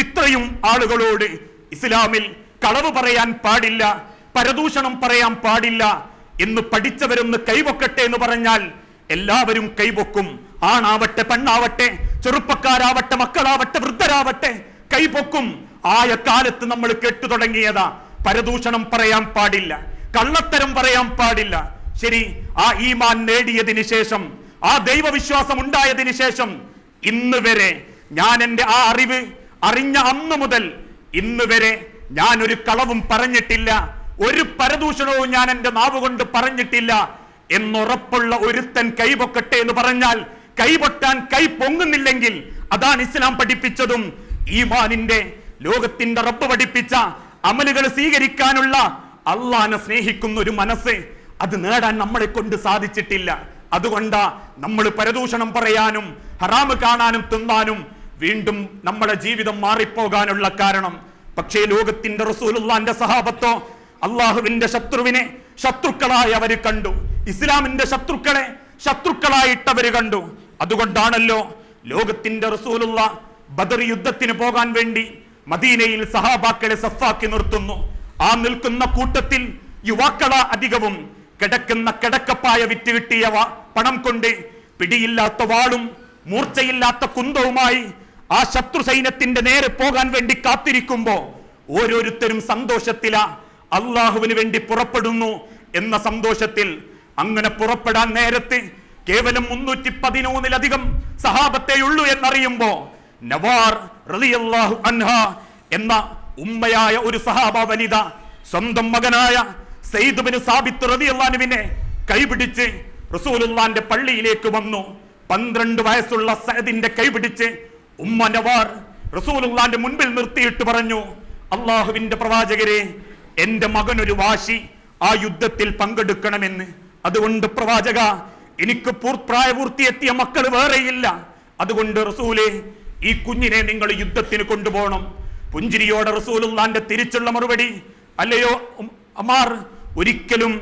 ഇത്രയും ആളുകളോട് ഇസ്ലാമിൽ കളവ് പറയാൻ പാടില്ല, പരദൂഷണം പറയാൻ പാടില്ല എന്ന് പഠിച്ചവരൊന്ന് കൈവക്കട്ടെ എന്ന് പറഞ്ഞാൽ എല്ലാവരും കൈപൊക്കും. ആണാവട്ടെ, പെണ്ണാവട്ടെ, ചെറുപ്പക്കാരാവട്ടെ, മക്കളാവട്ടെ, വൃദ്ധരാവട്ടെ, കൈപൊക്കും. ആയ കാലത്ത് നമ്മൾ കേട്ടു തുടങ്ങിയതാ പരദൂഷണം പറയാൻ പാടില്ല, കള്ളത്തരം പറയാൻ പാടില്ല. ശരി, ആ ഈമാൻ നേടിയതിന് ശേഷം, ആ ദൈവവിശ്വാസം ഉണ്ടായതിനു ശേഷം ഇന്ന് വരെ ഞാൻ എൻ്റെ ആ അറിവ്, അറിഞ്ഞ അന്ന് മുതൽ ഇന്ന് വരെ ഞാൻ ഒരു കളവും പറഞ്ഞിട്ടില്ല, ഒരു പരദൂഷണവും ഞാൻ എന്റെ നാവ് കൊണ്ട് പറഞ്ഞിട്ടില്ല എന്നുറപ്പുള്ള ഒരുത്തൻ കൈപൊക്കട്ടെ എന്ന് പറഞ്ഞാൽ കൈപൊട്ടാൻ കൈ പൊങ്ങുന്നില്ലെങ്കിൽ അതാണ് ഇസ്ലാം പഠിപ്പിച്ചതും ഈമാനിന്റെ ലോകത്തിന്റെ റബ്ബ് പഠിപ്പിച്ച അമലുകൾ സ്വീകരിക്കാനുള്ള അള്ളാനെ സ്നേഹിക്കുന്ന ഒരു മനസ്സ് അത് നേടാൻ നമ്മളെ കൊണ്ട് സാധിച്ചിട്ടില്ല. അതുകൊണ്ടാ നമ്മൾ പരദൂഷണം പറയാനും ഹറാമ് കാണാനും തിന്നാനും വീണ്ടും നമ്മുടെ ജീവിതം മാറിപ്പോകാനുള്ള കാരണം. പക്ഷേ ലോകത്തിന്റെ റസൂലുള്ളാന്റെ സഹാബത്തോ അള്ളാഹുവിന്റെ ശത്രുവിനെ ശത്രുക്കളായി അവര് കണ്ടു, ഇസ്ലാമിന്റെ ശത്രുക്കളെ ശത്രുക്കളായിട്ടവര് കണ്ടു. അതുകൊണ്ടാണല്ലോ ലോകത്തിന്റെ റസൂലുള്ള ബദർ യുദ്ധത്തിന് പോകാൻ വേണ്ടി മദീനയിൽ സഹാബാക്കളെ സഫാക്കി നിർത്തുന്നു. ആ നിൽക്കുന്ന കൂട്ടത്തിൽ യുവാക്കളാ അധികവും. കിടക്കുന്ന കിടക്കപ്പായ വിറ്റ് കിട്ടിയ പണം കൊണ്ട് പിടിയില്ലാത്ത വാളും മൂർച്ചയില്ലാത്ത കുന്തവുമായി ആ ശത്രു സൈന്യത്തിന്റെ നേരെ പോകാൻ വേണ്ടി കാത്തിരിക്കുമ്പോ ഓരോരുത്തരും സന്തോഷത്തിലാ, അള്ളാഹുവിന് വേണ്ടി പുറപ്പെടുന്നു എന്ന സന്തോഷത്തിൽ. അങ്ങനെ പുറപ്പെടാൻ നേരത്ത് കേവലം 313 സഹാബത്തെയുള്ളൂ എന്നറിയുമ്പോ നവാർ റളിയല്ലാഹു അൻഹ എന്ന ഉമ്മയായ ഒരു സഹാബ വനിത സ്വന്തം മകനായ സയ്യിദ് ബിൻ സാബിത്ത് റളിയല്ലാഹു അൻഹുവിനെ കൈപിടിച്ച് റസൂലുള്ളാന്റെ പള്ളിയിലേക്ക് വന്നു. 12 വയസ്സുള്ള സഅദിന്റെ കൈപിടിച്ച് ഉമ്മ നവാർ റസൂലുള്ളാന്റെ മുൻപിൽ നിർത്തിയിട്ട് പറഞ്ഞു, അള്ളാഹുവിന്റെ പ്രവാചകരെ, എന്റെ മകനൊരു വാശി ആ യുദ്ധത്തിൽ പങ്കെടുക്കണമെന്ന്. അതുകൊണ്ട് പ്രവാചക, എനിക്ക് പ്രായപൂർത്തിയെത്തിയ മക്കൾ വേറെയില്ല. അതുകൊണ്ട് റസൂലേ, ഈ കുഞ്ഞിനെ നിങ്ങൾ യുദ്ധത്തിന് കൊണ്ടുപോകണം. പുഞ്ചിരിയോടെ റസൂലുള്ളാന്റെ തിരിച്ചുള്ള മറുപടി, അല്ലയോ അമാർ, ഒരിക്കലും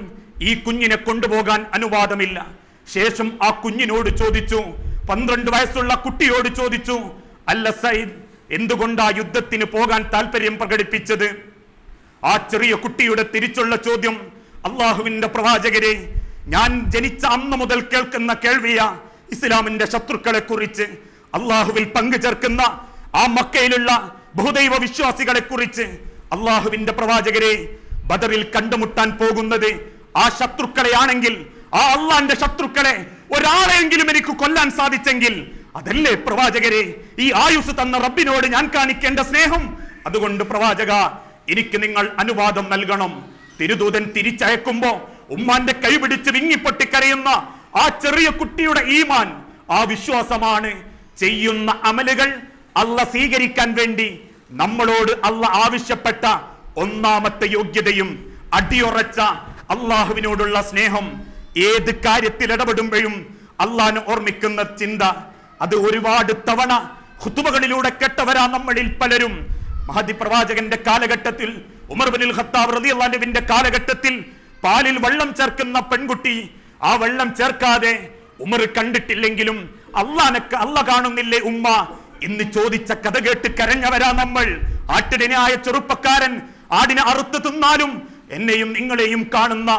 ഈ കുഞ്ഞിനെ കൊണ്ടുപോകാൻ അനുവാദമില്ല. ശേഷം ആ കുഞ്ഞിനോട് ചോദിച്ചു, 12 വയസ്സുള്ള കുട്ടിയോട് ചോദിച്ചു, അല്ല സയ്യിദ്, എന്തുകൊണ്ടാ യുദ്ധത്തിന് പോകാൻ താല്പര്യം പ്രകടിപ്പിച്ചത്? ആ ചെറിയ കുട്ടിയുടെ തിരിച്ചുള്ള ചോദ്യം, അള്ളാഹുവിന്റെ പ്രവാചകരെ, ഞാൻ ജനിച്ച അന്ന് മുതൽ കേൾക്കുന്ന കേൾവിയ ഇസ്ലാമിന്റെ ശത്രുക്കളെ കുറിച്ച്, അള്ളാഹുവിൽ പങ്കുചേർക്കുന്ന ആ മക്കയിലുള്ള ബഹുദൈവ വിശ്വാസികളെ കുറിച്ച്. അള്ളാഹുവിന്റെ പ്രവാചകരെ, ബദറിൽ കണ്ടുമുട്ടാൻ പോകുന്നത് ആ ശത്രുക്കളെയാണെങ്കിൽ, ആ അള്ളാന്റെ ശത്രുക്കളെ ഒരാളെങ്കിലും എനിക്ക് കൊല്ലാൻ സാധിച്ചെങ്കിൽ അതല്ലേ പ്രവാചകരെ ഈ ആയുസ് തന്ന റബ്ബിനോട് ഞാൻ കാണിക്കേണ്ട സ്നേഹം? അതുകൊണ്ട് പ്രവാചക, എനിക്ക് നിങ്ങൾ അനുവാദം നൽകണം. തിരുദൂതൻ തിരിച്ചയക്കുമ്പോ ഉമ്മാന്റെ കൈപിടിച്ച് വിങ്ങിപ്പൊട്ടിക്കരയുന്ന ആ ചെറിയ കുട്ടിയുടെ ഈമാൻ, ആ വിശ്വാസമാണ് ചെയ്യുന്ന അമലുകൾ അല്ല സ്വീകരിക്കാൻ വേണ്ടി നമ്മളോട് അല്ല ആവശ്യപ്പെട്ട ഒന്നാമത്തെ യോഗ്യതയും. അടിയുറച്ച അള്ളാഹുവിനോടുള്ള സ്നേഹം. ഏത് കാര്യത്തിൽ ഇടപെടുമ്പോഴും അള്ളാഹിനെ ഓർമ്മിക്കുന്ന ചിന്ത. അത് ഒരുപാട് തവണ ഖുതുബകളിലൂടെ കേട്ടവരാ നമ്മളിൽ പലരും. മഹദി പ്രവാചകന്റെ കാലഘട്ടത്തിൽ, ഉമർ ഇബ്നുൽ ഖത്താബ് റളിയല്ലാഹു അൻഹുവിന്റെ കാലഘട്ടത്തിൽ പാലിൽ വെള്ളം ചേർക്കുന്ന പെൺകുട്ടി, ആ വെള്ളം ചേർക്കാതെ ഉമർ കണ്ടിട്ടില്ലെങ്കിലും അല്ല കാണുന്നില്ലേ ഉമ്മ എന്ന് ചോദിച്ച കഥ കേട്ട് കരഞ്ഞവരാ നമ്മൾ. ആട്ടിടനായ ചെറുപ്പക്കാരൻ ആടിനെ അറുത്ത് തിന്നാലും എന്നെയും നിങ്ങളെയും കാണുന്ന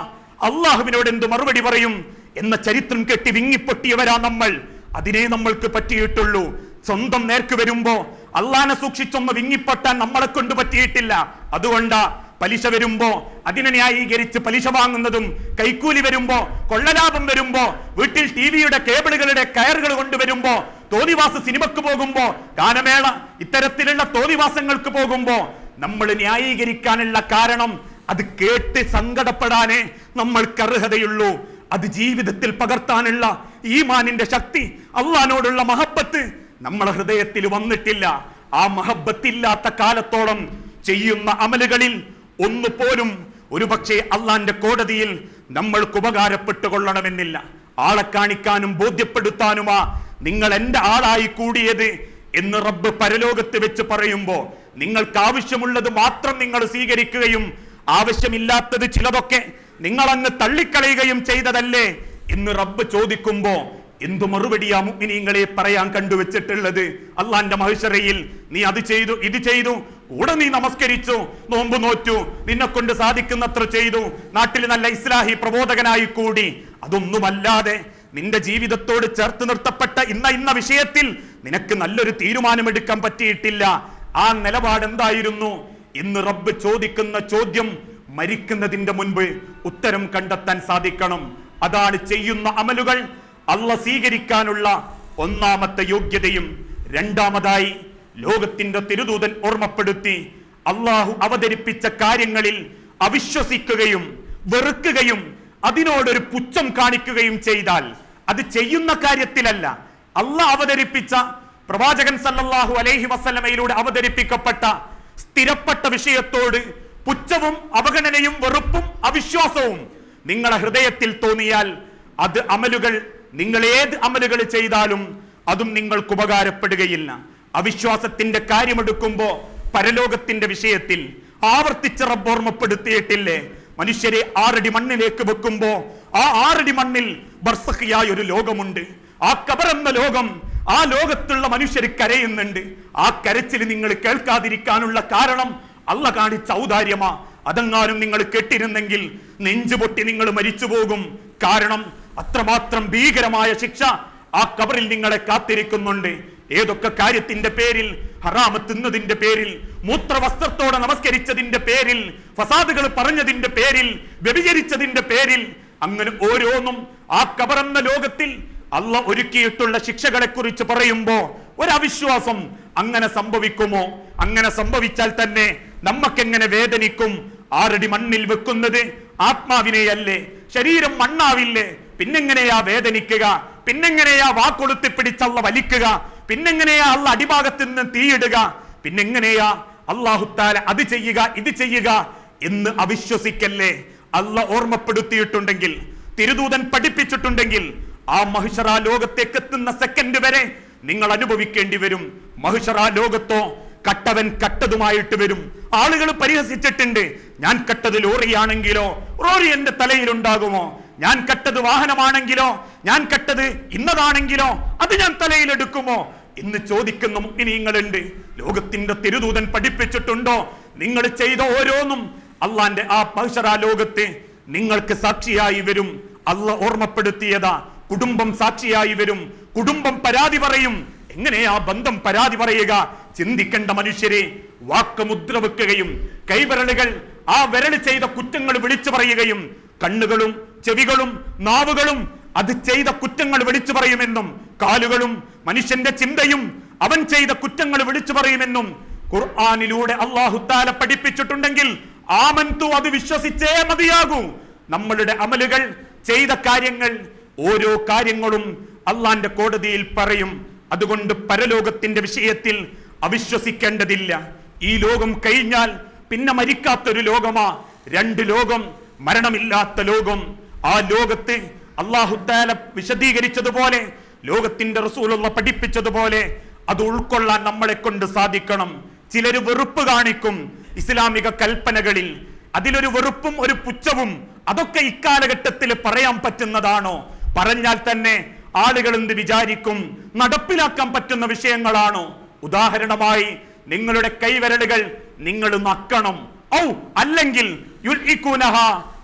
അള്ളാഹുവിനോട് എന്ത് മറുപടി പറയും എന്ന ചരിത്രം കെട്ടി വിങ്ങിപ്പൊട്ടിയവരാ നമ്മൾ. അതിനെ നമ്മൾക്ക് പറ്റിയിട്ടുള്ളൂ. സ്വന്തം നേർക്ക് വരുമ്പോ അള്ളാനെ സൂക്ഷിച്ചൊന്ന് വിങ്ങിപ്പൊട്ടാൻ നമ്മളെ കൊണ്ട് പറ്റിയിട്ടില്ല. അതുകൊണ്ടാ പലിശ വരുമ്പോ അതിനെ ന്യായീകരിച്ച് പലിശ വാങ്ങുന്നതും, കൈക്കൂലി വരുമ്പോ, കൊള്ളലാഭം വരുമ്പോ, വീട്ടിൽ ടിവിയുടെ കേബിളുകളുടെ കയറുകൾ കൊണ്ടുവരുമ്പോ, തോന്നിവാസ സിനിമക്ക് പോകുമ്പോ, ഗാനമേള ഇത്തരത്തിലുള്ള തോന്നിവാസങ്ങൾക്ക് പോകുമ്പോ നമ്മൾ ന്യായീകരിക്കാനുള്ള കാരണം അത് കേട്ട് സങ്കടപ്പെടാനേ നമ്മൾക്ക് അർഹതയുള്ളൂ. അത് ജീവിതത്തിൽ പകർത്താനുള്ള ഈമാനിന്റെ ശക്തി, അള്ളാഹിനോടുള്ള മഹബത്ത് നമ്മളെ ഹൃദയത്തിൽ വന്നിട്ടില്ല. ആ മഹബത്തില്ലാത്ത കാലത്തോളം ചെയ്യുന്ന അമലുകളിൽ ഒന്നുപോലും ഒരുപക്ഷെ അള്ളാന്റെ കോടതിയിൽ നമ്മൾക്ക് ഉപകാരപ്പെട്ടുകൊള്ളണമെന്നില്ല. ആളെ കാണിക്കാനും ബോധ്യപ്പെടുത്താനുമാ നിങ്ങൾ എന്റെ ആളായി കൂടിയത് എന്ന് റബ്ബ് പരലോകത്ത് വെച്ച് പറയുമ്പോ നിങ്ങൾക്ക് ആവശ്യമുള്ളത് മാത്രം നിങ്ങൾ സ്വീകരിക്കുകയും ആവശ്യമില്ലാത്തത് ചിലതൊക്കെ നിങ്ങൾ അങ്ങ് തള്ളിക്കളയുകയും ചെയ്തതല്ലേ എന്ന് റബ്ബ് ചോദിക്കുമ്പോ എന്തു മറുപടിയാ മുഅ്മിനീങ്ങളെ പറയാൻ കണ്ടുവച്ചിട്ടുള്ളത്? അള്ളാന്റെ മഹ്ശറയിൽ നീ അത് ചെയ്തു, ഇത് ചെയ്തു, കൂടെ നീ നമസ്കരിച്ചു, നോമ്പ് നോറ്റു, നിന്നെ കൊണ്ട് സാധിക്കുന്നത്ര ചെയ്തു, നാട്ടിൽ നല്ല ഇസ്ലാഹി പ്രബോധകനായി കൂടി, അതൊന്നുമല്ലാതെ നിന്റെ ജീവിതത്തോട് ചേർത്ത് നിർത്തപ്പെട്ട ഇന്ന വിഷയത്തിൽ നിനക്ക് നല്ലൊരു തീരുമാനമെടുക്കാൻ പറ്റിയിട്ടില്ല. ആ നിലപാട് എന്തായിരുന്നു എന്ന് റബ്ബ് ചോദിക്കുന്ന ചോദ്യം മരിക്കുന്നതിന്റെ മുൻപ് ഉത്തരം കണ്ടെത്താൻ സാധിക്കണം. അതാണ് ചെയ്യുന്ന അമലുകൾ അള്ളാഹ് സ്വീകരിക്കാനുള്ള ഒന്നാമത്തെ യോഗ്യതയും. രണ്ടാമതായി ലോകത്തിന്റെ തിരുദൂതൻ ഓർമ്മപ്പെടുത്തി, അള്ളാഹു അവതരിപ്പിച്ച കാര്യങ്ങളിൽ അവിശ്വസിക്കുകയും വെറുക്കുകയും അതിനോടൊരു പുച്ഛം കാണിക്കുകയും ചെയ്താൽ, അത് ചെയ്യുന്ന കാര്യത്തിലല്ല, അള്ളാഹ് അവതരിപ്പിച്ച പ്രവാചകൻ സല്ലല്ലാഹു അലൈഹി വസല്ലമയിലൂടെ അവതരിപ്പിക്കപ്പെട്ട സ്ഥിരപ്പെട്ട വിഷയത്തോട് പുച്ഛവും അവഗണനയും വെറുപ്പും അവിശ്വാസവും നിങ്ങളുടെ ഹൃദയത്തിൽ തോന്നിയാൽ അത് അമലുകൾ, നിങ്ങൾ ഏത് അമലുകൾ ചെയ്താലും അതും നിങ്ങൾക്ക് ഉപകാരപ്പെടുകയില്ല. അവിശ്വാസത്തിന്റെ കാര്യമെടുക്കുമ്പോ പരലോകത്തിന്റെ വിഷയത്തിൽ ആവർത്തിച്ച് റബ്ബ് ഓർമ്മപ്പെടുത്തിയിട്ടില്ലേ, മനുഷ്യരെ 6 അടി മണ്ണിലേക്ക് വെക്കുമ്പോ ആ 6 അടി മണ്ണിൽ ബർസഖിയായ ഒരു ലോകമുണ്ട്. ആ ഖബർ എന്ന ലോകം, ആ ലോകത്തുള്ള മനുഷ്യർ കരയുന്നുണ്ട്. ആ കരച്ചിൽ നിങ്ങൾ കേൾക്കാതിരിക്കാനുള്ള കാരണം അള്ളാഹ് കാണിച്ച ഔദാര്യമാ. അതെങ്ങാനും നിങ്ങൾ കേട്ടിരുന്നെങ്കിൽ നെഞ്ചുപൊട്ടി നിങ്ങൾ മരിച്ചു പോകും. കാരണം അത്രമാത്രം ഭീകരമായ ശിക്ഷ ആ ഖബറിൽ നിങ്ങളെ കാത്തിരിക്കുന്നുണ്ട്. ഏതൊക്കെ കാര്യത്തിന്റെ പേരിൽ, ഹറാമ് തിന്നതിന്റെ പേരിൽ, മൂത്രവസ്ത്രത്തോടെ നമസ്കരിച്ചതിന്റെ പേരിൽ, ഫസാദുകൾ പറഞ്ഞതിന്റെ പേരിൽ, വ്യഭിചരിച്ചതിന്റെ പേരിൽ, അങ്ങനെ ഓരോന്നും ആ ഖബർ എന്ന ലോകത്തിൽ അള്ളാഹ് ഒരുക്കിയിട്ടുള്ള ശിക്ഷകളെ കുറിച്ച് പറയുമ്പോ ഒരവിശ്വാസം, അങ്ങനെ സംഭവിക്കുമോ? അങ്ങനെ സംഭവിച്ചാൽ തന്നെ നമ്മക്കെങ്ങനെ വേദനിക്കും? 6 അടി മണ്ണിൽ വെക്കുന്നത് ആത്മാവിനെയല്ലേ, ശരീരം മണ്ണാവില്ലേ? പിന്നെങ്ങനെയാ വേദനിക്കുക? പിന്നെങ്ങനെയാ വാക്കൊളുത്തി പിടിച്ചള്ള വലിക്കുക? പിന്നെങ്ങനെയാ അള്ള അടിഭാഗത്ത് നിന്ന് തീയിടുക? പിന്നെങ്ങനെയാ അല്ലാഹു തആല അത് ചെയ്യുക ഇത് ചെയ്യുക എന്ന് അവിശ്വസിക്കല്ലേ? അള്ള ഓർമ്മപ്പെടുത്തിയിട്ടുണ്ടെങ്കിൽ, തിരുദൂതൻ പഠിപ്പിച്ചിട്ടുണ്ടെങ്കിൽ ആ മഹ്ശറ ലോകത്തേക്ക് എത്തുന്ന സെക്കൻഡ് വരെ നിങ്ങൾ അനുഭവിക്കേണ്ടി വരും. മഹ്ശറ ലോകത്തോ കട്ടവൻ കട്ടതുമായിട്ട് വരും. ആളുകൾ പരിഹസിച്ചിട്ടുണ്ട്, ഞാൻ കട്ടത് ലോറിയാണെങ്കിലോ ലോറി എന്റെ തലയിലുണ്ടാകുമോ? ഞാൻ കട്ടത് വാഹനമാണെങ്കിലോ, ഞാൻ കട്ടത് ഇന്നതാണെങ്കിലോ അത് ഞാൻ തലയിലെടുക്കുമോ എന്ന് ചോദിക്കുന്ന മുഅ്മിനീങ്ങളുണ്ട്. ലോകത്തിന്റെ തിരുദൂതൻ പഠിപ്പിച്ചിട്ടുണ്ടോ? നിങ്ങൾ ചെയ്ത ഓരോന്നും അള്ളാന്റെ ആ മഹ്ശറ ലോകത്ത് നിങ്ങൾക്ക് സാക്ഷിയായി വരും. അള്ളാഹ് ഓർമ്മപ്പെടുത്തിയതാ. കുടുംബം സാക്ഷിയായി വരും, കുടുംബം പരാതി പറയും. എങ്ങനെയാ ബന്ധം പരാതി പറയുക? ചിന്തിക്കേണ്ട മനുഷ്യരെ. വാക്ക് മുദ്ര വെക്കുകയും കൈവിരലുകൾ ആ വിരൽ ചെയ്ത കുറ്റങ്ങൾ വിളിച്ചു പറയുകയും കണ്ണുകളും ചെവികളും നാവുകളും അത് ചെയ്ത കുറ്റങ്ങൾ വിളിച്ചു പറയുമെന്നും കാലുകളും മനുഷ്യന്റെ ചിന്തയും അവൻ ചെയ്ത കുറ്റങ്ങൾ വിളിച്ചു പറയുമെന്നും ഖുർആനിലൂടെ അല്ലാഹു തആല പഠിപ്പിച്ചിട്ടുണ്ടെങ്കിൽ ആമന്തു, അത് വിശ്വസിച്ചേ മതിയാകൂ. നമ്മളുടെ അമലുകൾ, ചെയ്ത കാര്യങ്ങൾ, ഓരോ കാര്യങ്ങളും അള്ളാന്റെ കോടതിയിൽ പറയും. അതുകൊണ്ട് പരലോകത്തിന്റെ വിഷയത്തിൽ അവിശ്വസിക്കേണ്ടതില്ല. ഈ ലോകം കഴിഞ്ഞാൽ പിന്നെ മരിക്കാത്തൊരു ലോകമാ. 2 ലോകം, മരണമില്ലാത്ത ലോകം. ആ ലോകത്ത് അല്ലാഹു തആല വിശദീകരിച്ചതുപോലെ, ലോകത്തിന്റെ റസൂലുള്ള പഠിപ്പിച്ചതുപോലെ അത് ഉൾക്കൊള്ളാൻ നമ്മളെ കൊണ്ട് സാധിക്കണം. ചിലര് വെറുപ്പ് കാണിക്കും ഇസ്ലാമിക കൽപ്പനകളിൽ. അതിലൊരു വെറുപ്പും ഒരു പുച്ഛവും അതൊക്കെ ഇക്കാലഘട്ടത്തിൽ പറയാൻ പറ്റുന്നതാണോ? പറഞ്ഞാൽ തന്നെ ആളുകൾ എന്ത് വിചാരിക്കും? നടപ്പിലാക്കാൻ പറ്റുന്ന വിഷയങ്ങളാണോ? ഉദാഹരണമായി നിങ്ങളുടെ കൈവിരലുകൾ നിങ്ങൾ നക്കണം, അല്ലെങ്കിൽ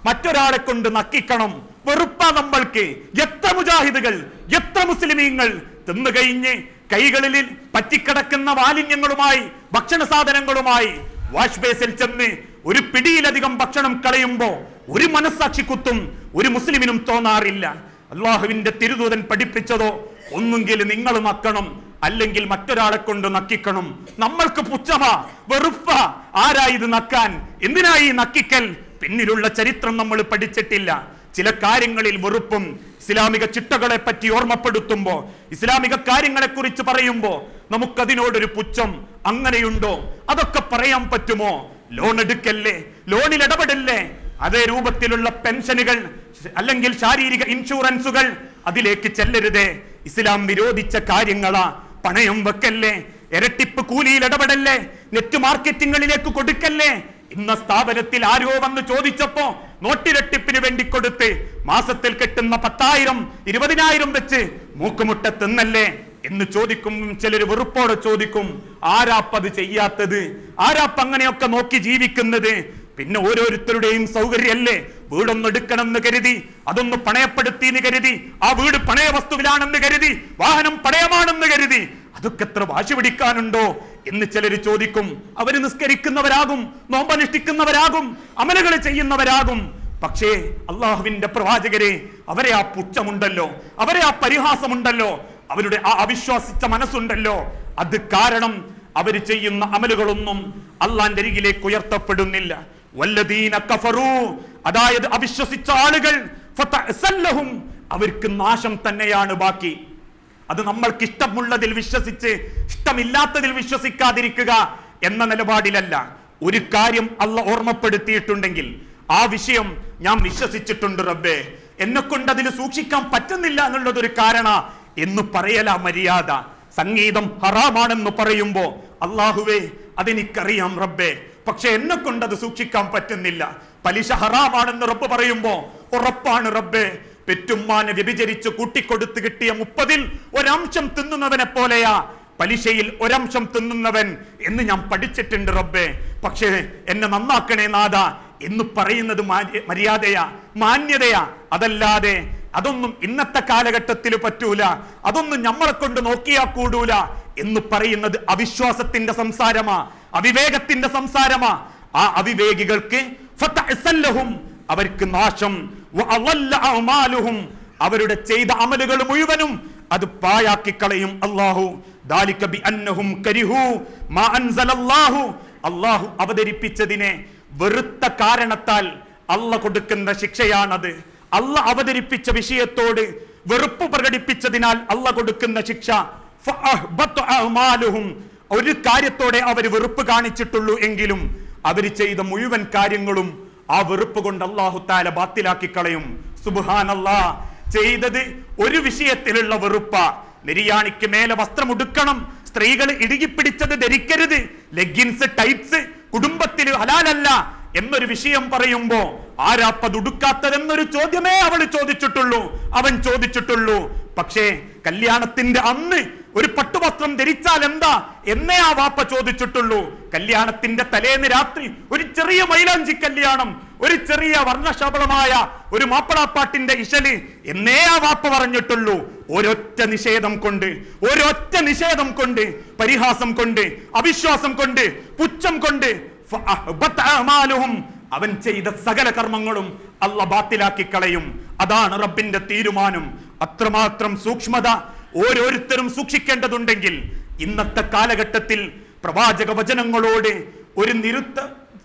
മറ്റൊരാളെ കൊണ്ട് നക്കിക്കണം. വെറുപ്പാ നമ്മൾക്ക്. എത്ര മുജാഹിദുകൾ, എത്ര മുസ്ലിമീങ്ങൾ തിന്നു കഴിഞ്ഞ് കൈകളിൽ പറ്റിക്കിടക്കുന്ന മാലിന്യങ്ങളുമായി, ഭക്ഷണ സാധനങ്ങളുമായി വാഷ് ബേസിൽ ചെന്ന് ഒരു പിടിയിലധികം ഭക്ഷണം കളയുമ്പോ ഒരു മനസ്സാക്ഷി കുത്തും ഒരു മുസ്ലിമിനും തോന്നാറില്ല. അള്ളാഹുവിന്റെ തിരുദൂതൻ പഠിപ്പിച്ചതോ ഒന്നുകിൽ നിങ്ങൾ നക്കണം, അല്ലെങ്കിൽ മറ്റൊരാളെ കൊണ്ട് നക്കിക്കണം. നമ്മൾക്ക് പുച്ഛമാ, വെറുപ്പാ. ആരാ ഇത് നക്കാൻ? എന്തിനായി നക്കിക്കൽ? പിന്നിലുള്ള ചരിത്രം നമ്മൾ പഠിച്ചിട്ടില്ല. ചില കാര്യങ്ങളിൽ വെറുപ്പും ഇസ്ലാമിക ചിട്ടകളെ പറ്റി ഓർമ്മപ്പെടുത്തുമ്പോ, ഇസ്ലാമിക കാര്യങ്ങളെ കുറിച്ച് പറയുമ്പോ നമുക്കതിനോടൊരു പുച്ഛം. അങ്ങനെയുണ്ടോ? അതൊക്കെ പറയാൻ പറ്റുമോ? ലോൺ എടുക്കല്ലേ, ലോണിൽ ഇടപെടല്ലേ, അതേ രൂപത്തിലുള്ള പെൻഷനുകൾ അല്ലെങ്കിൽ ശാരീരിക ഇൻഷുറൻസുകൾ അതിലേക്ക് ചെല്ലരുതേ. ഇസ്ലാം വിരോധിച്ച കാര്യങ്ങളാ. പണയം വെക്കല്ലേ, ഇരട്ടിപ്പ് കൂലിയിൽ ഇടപെടല്ലേ, നെറ്റ് മാർക്കറ്റിംഗുകളിലേക്ക് കൊടുക്കല്ലേ. ഇന്ന സ്ഥാപനത്തിൽ ആരോ വന്ന് ചോദിച്ചപ്പോ നോട്ടിരട്ടിപ്പിന് വേണ്ടി കൊടുത്ത് മാസത്തിൽ കിട്ടുന്ന 10,000 20,000 വെച്ച് മൂക്കുമുട്ട തിന്നല്ലേ എന്ന് ചോദിക്കും. ചിലർ വെറുപ്പോടെ ചോദിക്കും, ആരാപ്പത് ചെയ്യാത്തത്? ആരാപ്പ അങ്ങനെയൊക്കെ നോക്കി ജീവിക്കുന്നത്? പിന്നെ ഓരോരുത്തരുടെയും സൗകര്യമല്ലേ. വീടൊന്ന് എടുക്കണമെന്ന് കരുതി, അതൊന്ന് പണയപ്പെടുത്തി എന്ന് കരുതി, ആ വീട് പണയ വസ്തുവിലാണെന്ന് കരുതി, വാഹനം പണയമാണെന്ന് കരുതി, അതൊക്കെ എത്ര വാശി പിടിക്കാനുണ്ടോ എന്ന് ചിലർ ചോദിക്കും. അവര് നിസ്കരിക്കുന്നവരാകും, നോമ്പനുഷ്ഠിക്കുന്നവരാകും, അമലുകൾ ചെയ്യുന്നവരാകും. പക്ഷേ അള്ളാഹുവിന്റെ പ്രവാചകരെ, അവരെ ആ പുച്ഛമുണ്ടല്ലോ, അവരെ ആ പരിഹാസമുണ്ടല്ലോ, അവരുടെ ആ അവിശ്വാസിച്ച മനസ്സുണ്ടല്ലോ. അത് കാരണം അവർ ചെയ്യുന്ന അമലുകളൊന്നും അള്ളാന്റെ അരികിലേക്ക് ഉയർത്തപ്പെടുന്നില്ല. വല്ലദീന കഫറൂ, അതായത് അവിശ്വസിച്ച ആളുകൾ, ഫതഅസല്ലഹും, അവർക്ക് നാശം തന്നെയാണ് ബാക്കി. അത് നമ്മൾക്ക് ഇഷ്ടമുള്ളതിൽ വിശ്വസിച്ച് ഇഷ്ടമില്ലാത്തതിൽ വിശ്വസിക്കാതിരിക്കുക എന്ന നിലപാടിലല്ല. ഒരു കാര്യം അള്ളാഹ് ഓർമ്മപ്പെടുത്തിയിട്ടുണ്ടെങ്കിൽ ആ വിഷയം ഞാൻ വിശ്വസിച്ചിട്ടുണ്ട് റബ്ബേ, എന്നെ കൊണ്ട് അതിൽ സൂക്ഷിക്കാൻ പറ്റുന്നില്ല എന്നുള്ളതൊരു കാരണ എന്ന് പറയല മര്യാദ. സംഗീതം ഹറാമാണെന്ന് പറയുമ്പോ അള്ളാഹുവേ അതെനിക്കറിയാം റബ്ബേ, പക്ഷെ എന്നെ കൊണ്ട് അത് സൂക്ഷിക്കാൻ പറ്റുന്നില്ല. പലിശ ഹറാമാണെന്ന് റബ്ബ് പറയുമ്പോ ഉറപ്പാണ് റബ്ബേ, പെറ്റുമ്മാനെ വ്യഭിചരിച്ച് കൂട്ടിക്കൊടുത്ത് കിട്ടിയ 30-ൽ ഒരംശം തിന്നുന്നവനെ പോലെയാ പലിശയിൽ ഒരംശം തിന്നുന്നവൻ എന്ന് ഞാൻ പഠിച്ചിട്ടുണ്ട് റബ്ബേ. പക്ഷേ എന്നെ നന്നാക്കണേ നാഥ എന്ന് പറയുന്നത് മര്യാദയാ, മാന്യതയാ. അതല്ലാതെ അതൊന്നും ഇന്നത്തെ കാലഘട്ടത്തിൽ പറ്റൂല, അതൊന്നും നമ്മളെ കൊണ്ട് നോക്കിയാ കൂടൂല എന്ന് പറയുന്നത് അവിശ്വാസത്തിന്റെ സംസാരമാ, അവിവേകത്തിന്റെ സംസാരമാ. ആ അവിവേകികൾക്ക് ഫതഅസല്ലഹും, അവർക്ക് നാശം, വഅളല്ല അഅമാലുഹും, അവരുടെ ചെയ്ത അമലുകൾ മുഴുവനും അത് പാഴാക്കി കളയും അല്ലാഹു. ദാലിക ബിഅന്നഹും കരിഹു മാ അൻസലല്ലാഹു, അല്ലാഹു അവതരിപ്പിച്ചതിനെ വെറുത്ത കാരണത്താൽ അല്ലാഹ് കൊടുക്കുന്ന ശിക്ഷയാണത്. അല്ലാഹ് അവതരിപ്പിച്ച വിഷയത്തോട് വെറുപ്പ് പ്രകടിപ്പിച്ചതിനാൽ അല്ലാഹ് കൊടുക്കുന്ന ശിക്ഷ. ഫഅഹ്ബത അഅമാലുഹും, ഒരു കാര്യത്തോടെ അവർ വെറുപ്പ് കാണിച്ചിട്ടുള്ളൂ എങ്കിലും അവർ ചെയ്ത മുഴുവൻ കാര്യങ്ങളും ആ വെറുപ്പ് കൊണ്ട് അല്ലാഹു തആല ബാത്തിലാക്കി കളയും. സുബ്ഹാനല്ലാഹ്, ചെയ്തത് ഒരു വിഷയത്തിലുള്ള വെറുപ്പ. നിര്യാണിക്ക് മേലെ വസ്ത്രം ഉടുക്കണം, സ്ത്രീകൾ ഇടുകിപ്പിടിച്ചത് ധരിക്കരുത്, ലെഗിൻസ് ടൈറ്റ്സ് കുടുംബത്തിൽ ഹലാലല്ല എന്നൊരു വിഷയം പറയുമ്പോ ആരാപ്പത് ഉടുക്കാത്തതെന്നൊരു ചോദ്യമേ അവൾ ചോദിച്ചിട്ടുള്ളൂ, അവൻ ചോദിച്ചിട്ടുള്ളൂ. പക്ഷേ കല്യാണത്തിന്റെ അന്ന് ഒരു പട്ടുവസ്ത്രം ധരിച്ചാൽ എന്താ എന്നേ ആ വാപ്പ ചോദിച്ചിട്ടുള്ളൂ. കല്യാണത്തിന്റെ തലേന്ന് രാത്രി ഒരു ചെറിയ മൈലാഞ്ചി കല്യാണം, ഒരു ചെറിയ വർണ്ണശബളമായ ഒരു മാപ്പിളാപ്പാട്ടിന്റെ ഇശല് എന്നേ ആ വാപ്പ പറഞ്ഞിട്ടുള്ളൂ. ഒരൊറ്റ നിഷേധം കൊണ്ട്, പരിഹാസം കൊണ്ട്, അവിശ്വാസം കൊണ്ട്, പുച്ഛം കൊണ്ട് അവൻ ചെയ്ത സകല കർമ്മങ്ങളും അല്ലാഹ് ബാത്തിലാക്കി കളയും. അതാണ് റബ്ബിന്റെ തീരുമാനം. അത്രമാത്രം സൂക്ഷ്മത ഓരോരുത്തരും സൂക്ഷിക്കേണ്ടതുണ്ടെങ്കിൽ ഇന്നത്തെ കാലഘട്ടത്തിൽ പ്രവാചക വചനങ്ങളോട് ഒരു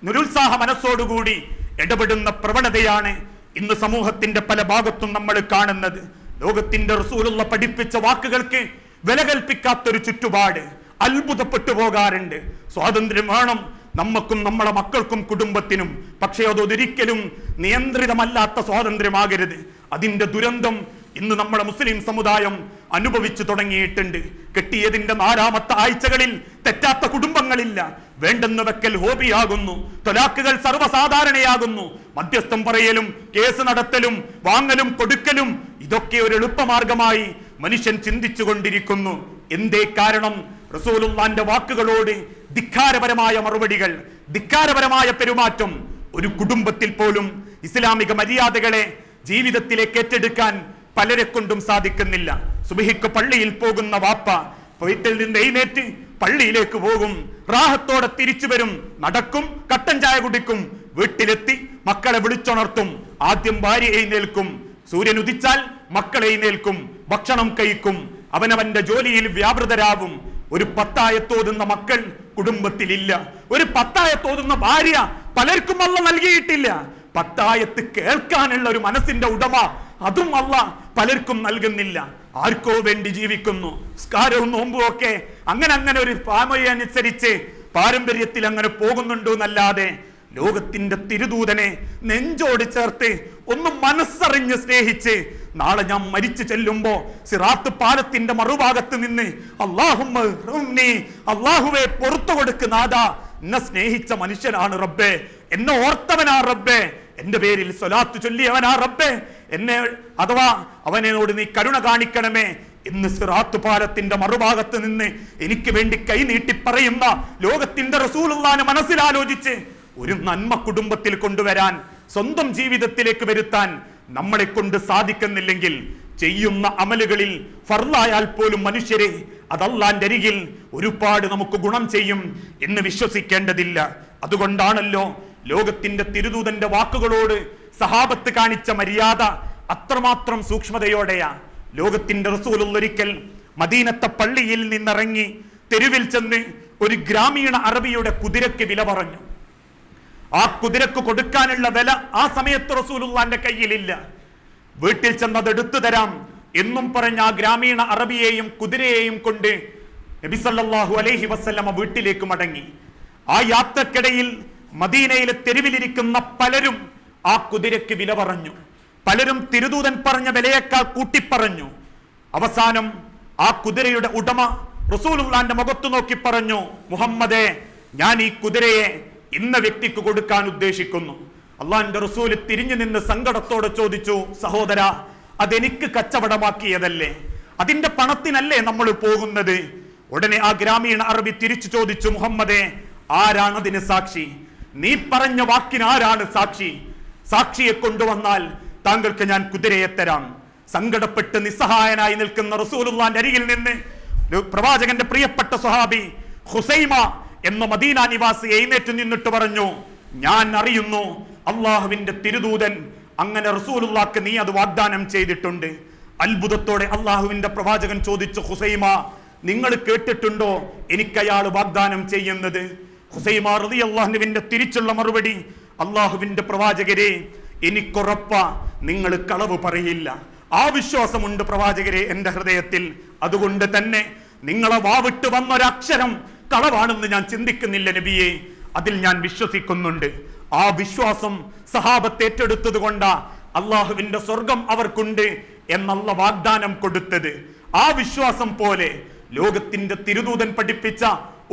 നിരുത്സാഹ മനസ്സോടുകൂടി ഇടപെടുന്ന പ്രവണതയാണ് ഇന്ന് സമൂഹത്തിന്റെ പല ഭാഗത്തും നമ്മൾ കാണുന്നത്. ലോകത്തിന്റെ റസൂലുള്ള പഠിപ്പിച്ച വാക്കുകൾക്ക് വില കൽപ്പിക്കാത്തൊരു ചുറ്റുപാട്. അത്ഭുതപ്പെട്ടു പോകാറുണ്ട്. സ്വാതന്ത്ര്യം വേണം നമ്മക്കും നമ്മളെ മക്കൾക്കും കുടുംബത്തിനും, പക്ഷേ അതൊരിക്കലും നിയന്ത്രിതമല്ലാത്ത സ്വാതന്ത്ര്യമാകരുത്. അതിന്റെ ദുരന്തം ഇന്ന് നമ്മുടെ മുസ്ലിം സമുദായം അനുഭവിച്ചു തുടങ്ങിയിട്ടുണ്ട്. കെട്ടിയതിന്റെ 4ാമത്തെ ആഴ്ചകളിൽ തെറ്റാത്ത കുടുംബങ്ങളില്ല. വേണ്ടെന്ന് വെക്കൽ ഹോബിയാകുന്നു, തൊലാക്കുകൾ സർവ്വസാധാരണയാകുന്നു. മധ്യസ്ഥം പറയലും കേസ് നടത്തലും വാങ്ങലും കൊടുക്കലും ഇതൊക്കെ ഒരു എളുപ്പമാർഗമായി മനുഷ്യൻ ചിന്തിച്ചു കൊണ്ടിരിക്കുന്നു. എന്തേ കാരണം? റസൂലുള്ളാന്റെ വാക്കുകളോട് ധിക്കാരപരമായ മറുപടികൾ, ധിക്കാരപരമായ പെരുമാറ്റം. ഒരു കുടുംബത്തിൽ പോലും ഇസ്ലാമിക മര്യാദകളെ ജീവിതത്തിലേക്ക് ഏറ്റെടുക്കാൻ പലരെ കൊണ്ടും സാധിക്കുന്നില്ല. സുബഹിക്ക് പള്ളിയിൽ പോകുന്ന വാപ്പ വീട്ടിൽ നിന്ന് എഴുന്നേറ്റ് പള്ളിയിലേക്ക് പോകും, റാഹത്തോടെ തിരിച്ചു വരും, നടക്കും, കട്ടൻ ചായ കുടിക്കും, വീട്ടിലെത്തി മക്കളെ വിളിച്ചുണർത്തും. ആദ്യം ഭാര്യ എഴുന്നേൽക്കും, സൂര്യൻ ഉദിച്ചാൽ മക്കൾ എഴുന്നേൽക്കും, ഭക്ഷണം കഴിക്കും, അവനവന്റെ ജോലിയിൽ വ്യാപൃതരാകും. ഒരു 10 ആയത്തോതുന്ന മക്കൾ കുടുംബത്തിലില്ല. ഒരു 10 ആയത്തോതുന്ന ഭാര്യ പലർക്കും അല്ലാഹ് നൽകിയിട്ടില്ല. 10 ആയത്ത് കേൾക്കാനുള്ള ഒരു മനസ്സിന്റെ ഉടമ അതും അല്ലാഹ് പലർക്കും നൽകുന്നില്ല. ആർക്കോ വേണ്ടി ജീവിക്കുന്നു. സ്കാരവും നോമ്പും ഒക്കെ അങ്ങനെ ഒരു ഫാമിലി അനുസരിച്ച് പാരമ്പര്യത്തിൽ അങ്ങനെ പോകുന്നുണ്ടോ എന്നല്ലാതെ ലോകത്തിന്റെ തിരുദൂതനെ നെഞ്ചോട് ചേർത്ത് ഒന്ന് മനസ്സറിഞ്ഞ് സ്നേഹിച്ച് നാളെ ഞാൻ മരിച്ചു ചെല്ലുമ്പോ സിറാത്ത് പാലത്തിന്റെ മറുഭാഗത്ത് നിന്ന് അല്ലാഹുവേ പുറത്തു കൊടുക്കുന്നാദാ, എന്നെ സ്നേഹിച്ച മനുഷ്യനാണ് റബ്ബേ, എന്നെ ഓർത്തവനാ റബ്ബേ, എന്റെ പേരിൽ സ്വലാത്ത് ചൊല്ലിയവനാ റബ്ബേ, എന്നെ അഥവാ അവനോട് നീ കരുണ കാണിക്കണമേ എന്ന് സിറാത്ത് പാലത്തിന്റെ മറുഭാഗത്ത് നിന്ന് എനിക്ക് വേണ്ടി കൈനീട്ടി പറയുന്ന ലോകത്തിന്റെ റസൂലുള്ളാഹിനെ മനസ്സിലാലോചിച്ച് ഒരു നന്മ കുടുംബത്തിൽ കൊണ്ടുവരാൻ, സ്വന്തം ജീവിതത്തിലേക്ക് വരുത്താൻ നമ്മളെ കൊണ്ട് സാധിക്കുന്നില്ലെങ്കിൽ ചെയ്യുന്ന അമലുകളിൽ ഫർളായാൽ പോലും മനുഷ്യരെ അത് അല്ലാഹുവിന്റെ അരികിൽ ഒരുപാട് നമുക്ക് ഗുണം ചെയ്യും എന്ന് വിശ്വസിക്കേണ്ടതില്ല. അതുകൊണ്ടാണല്ലോ ലോകത്തിന്റെ തിരുദൂതന്റെ വാക്കുകളോട് സഹാബത്ത് കാണിച്ച മര്യാദ അത്രമാത്രം സൂക്ഷ്മതയോടെയാ. ലോകത്തിന്റെ റസൂൽ ഒരിക്കൽ മദീനത്തെ പള്ളിയിൽ നിന്നിറങ്ങി തെരുവിൽ ചെന്ന് ഒരു ഗ്രാമീണ അറബിയുടെ കുതിരക്ക് വില പറഞ്ഞു. ആ കുതിരക്ക് കൊടുക്കാനുള്ള വില ആ സമയത്ത് റസൂലുള്ളാന്റെ കയ്യിലില്ല. വീട്ടിൽ ചെന്നത് എടുത്തു തരാം എന്നും പറഞ്ഞ ആ ഗ്രാമീണ അറബിയെയും കുതിരയെയും കൊണ്ട് നബി സല്ലല്ലാഹു അലൈഹി വസല്ലമ വീട്ടിലേക്ക് മടങ്ങി. ആ യാത്രക്കിടയിൽ മദീനയിലെ തെരുവിലിരിക്കുന്ന പലരും ആ കുതിരക്ക് വില പറഞ്ഞു. പലരും തിരുദൂതൻ പറഞ്ഞ വിലയേക്കാൾ കൂട്ടിപ്പറഞ്ഞു. അവസാനം ആ കുതിരയുടെ ഉടമ റസൂലുള്ളാന്റെ മുഖത്ത് നോക്കി പറഞ്ഞു, മുഹമ്മദേ, ഞാൻ ഈ കുതിരയെ ഇന്ന വ്യക്തിക്ക് കൊടുക്കാൻ ഉദ്ദേശിക്കുന്നു. അള്ളാന്റെ റസൂല് തിരിഞ്ഞു നിന്ന് സങ്കടത്തോടെ ചോദിച്ചു, സഹോദര, അതെനിക്ക് കച്ചവടമാക്കിയതല്ലേ? അതിന്റെ പണത്തിനല്ലേ നമ്മൾ പോകുന്നത്? ഉടനെ ആ ഗ്രാമീണ അറബി തിരിച്ചു ചോദിച്ചു, മുഹമ്മദേ, ആരാണ് അതിന് സാക്ഷി? നീ പറഞ്ഞ വാക്കിന് ആരാണ് സാക്ഷി? സാക്ഷിയെ കൊണ്ടുവന്നാൽ താങ്കൾക്ക് ഞാൻ കുതിരയെ തരാം. സങ്കടപ്പെട്ട് നിസ്സഹായനായി നിൽക്കുന്ന റസൂലുള്ളാന്റെ അരികിൽ നിന്ന് പ്രവാചകന്റെ പ്രിയപ്പെട്ട സ്വഹാബി ഹുസൈമ എന്ന മദീന നിവാസി എഴുന്നേറ്റ് നിന്നിട്ട് പറഞ്ഞു, ഞാൻ അറിയുന്നു അള്ളാഹുവിന്റെ തിരുദൂതൻ അങ്ങനെ റസൂലുള്ളാക്ക് നീ അത് വാഗ്ദാനം ചെയ്തിട്ടുണ്ട്. അത്ഭുതത്തോടെ അള്ളാഹുവിന്റെ പ്രവാചകൻ ചോദിച്ചു, ഹുസൈമ, നിങ്ങൾ കേട്ടിട്ടുണ്ടോ എനിക്ക് അയാൾ വാഗ്ദാനം ചെയ്യുന്നത്? ഹുസൈമ റളിയല്ലാഹുവിന്റെ തിരിച്ചുള്ള മറുപടി, അള്ളാഹുവിന്റെ പ്രവാചകരെ, എനിക്കുറപ്പ നിങ്ങൾ കളവ് പറയില്ല. ആ വിശ്വാസമുണ്ട് പ്രവാചകരെ എന്റെ ഹൃദയത്തിൽ. അതുകൊണ്ട് തന്നെ നിങ്ങളെ വാവിട്ട് വന്നൊരക്ഷരം കളവാണെന്ന് ഞാൻ ചിന്തിക്കുന്നില്ല നബിയെ, അതിൽ ഞാൻ വിശ്വസിക്കുന്നുണ്ട്. ആ വിശ്വാസം സഹാബത്ത് ഏറ്റെടുത്തത് കൊണ്ടാ അള്ളാഹുവിന്റെ സ്വർഗം അവർക്കുണ്ട് എന്നുള്ള വാഗ്ദാനം കൊടുത്തത്. ആ വിശ്വാസം പോലെ ലോകത്തിന്റെ തിരുദൂതൻ പഠിപ്പിച്ച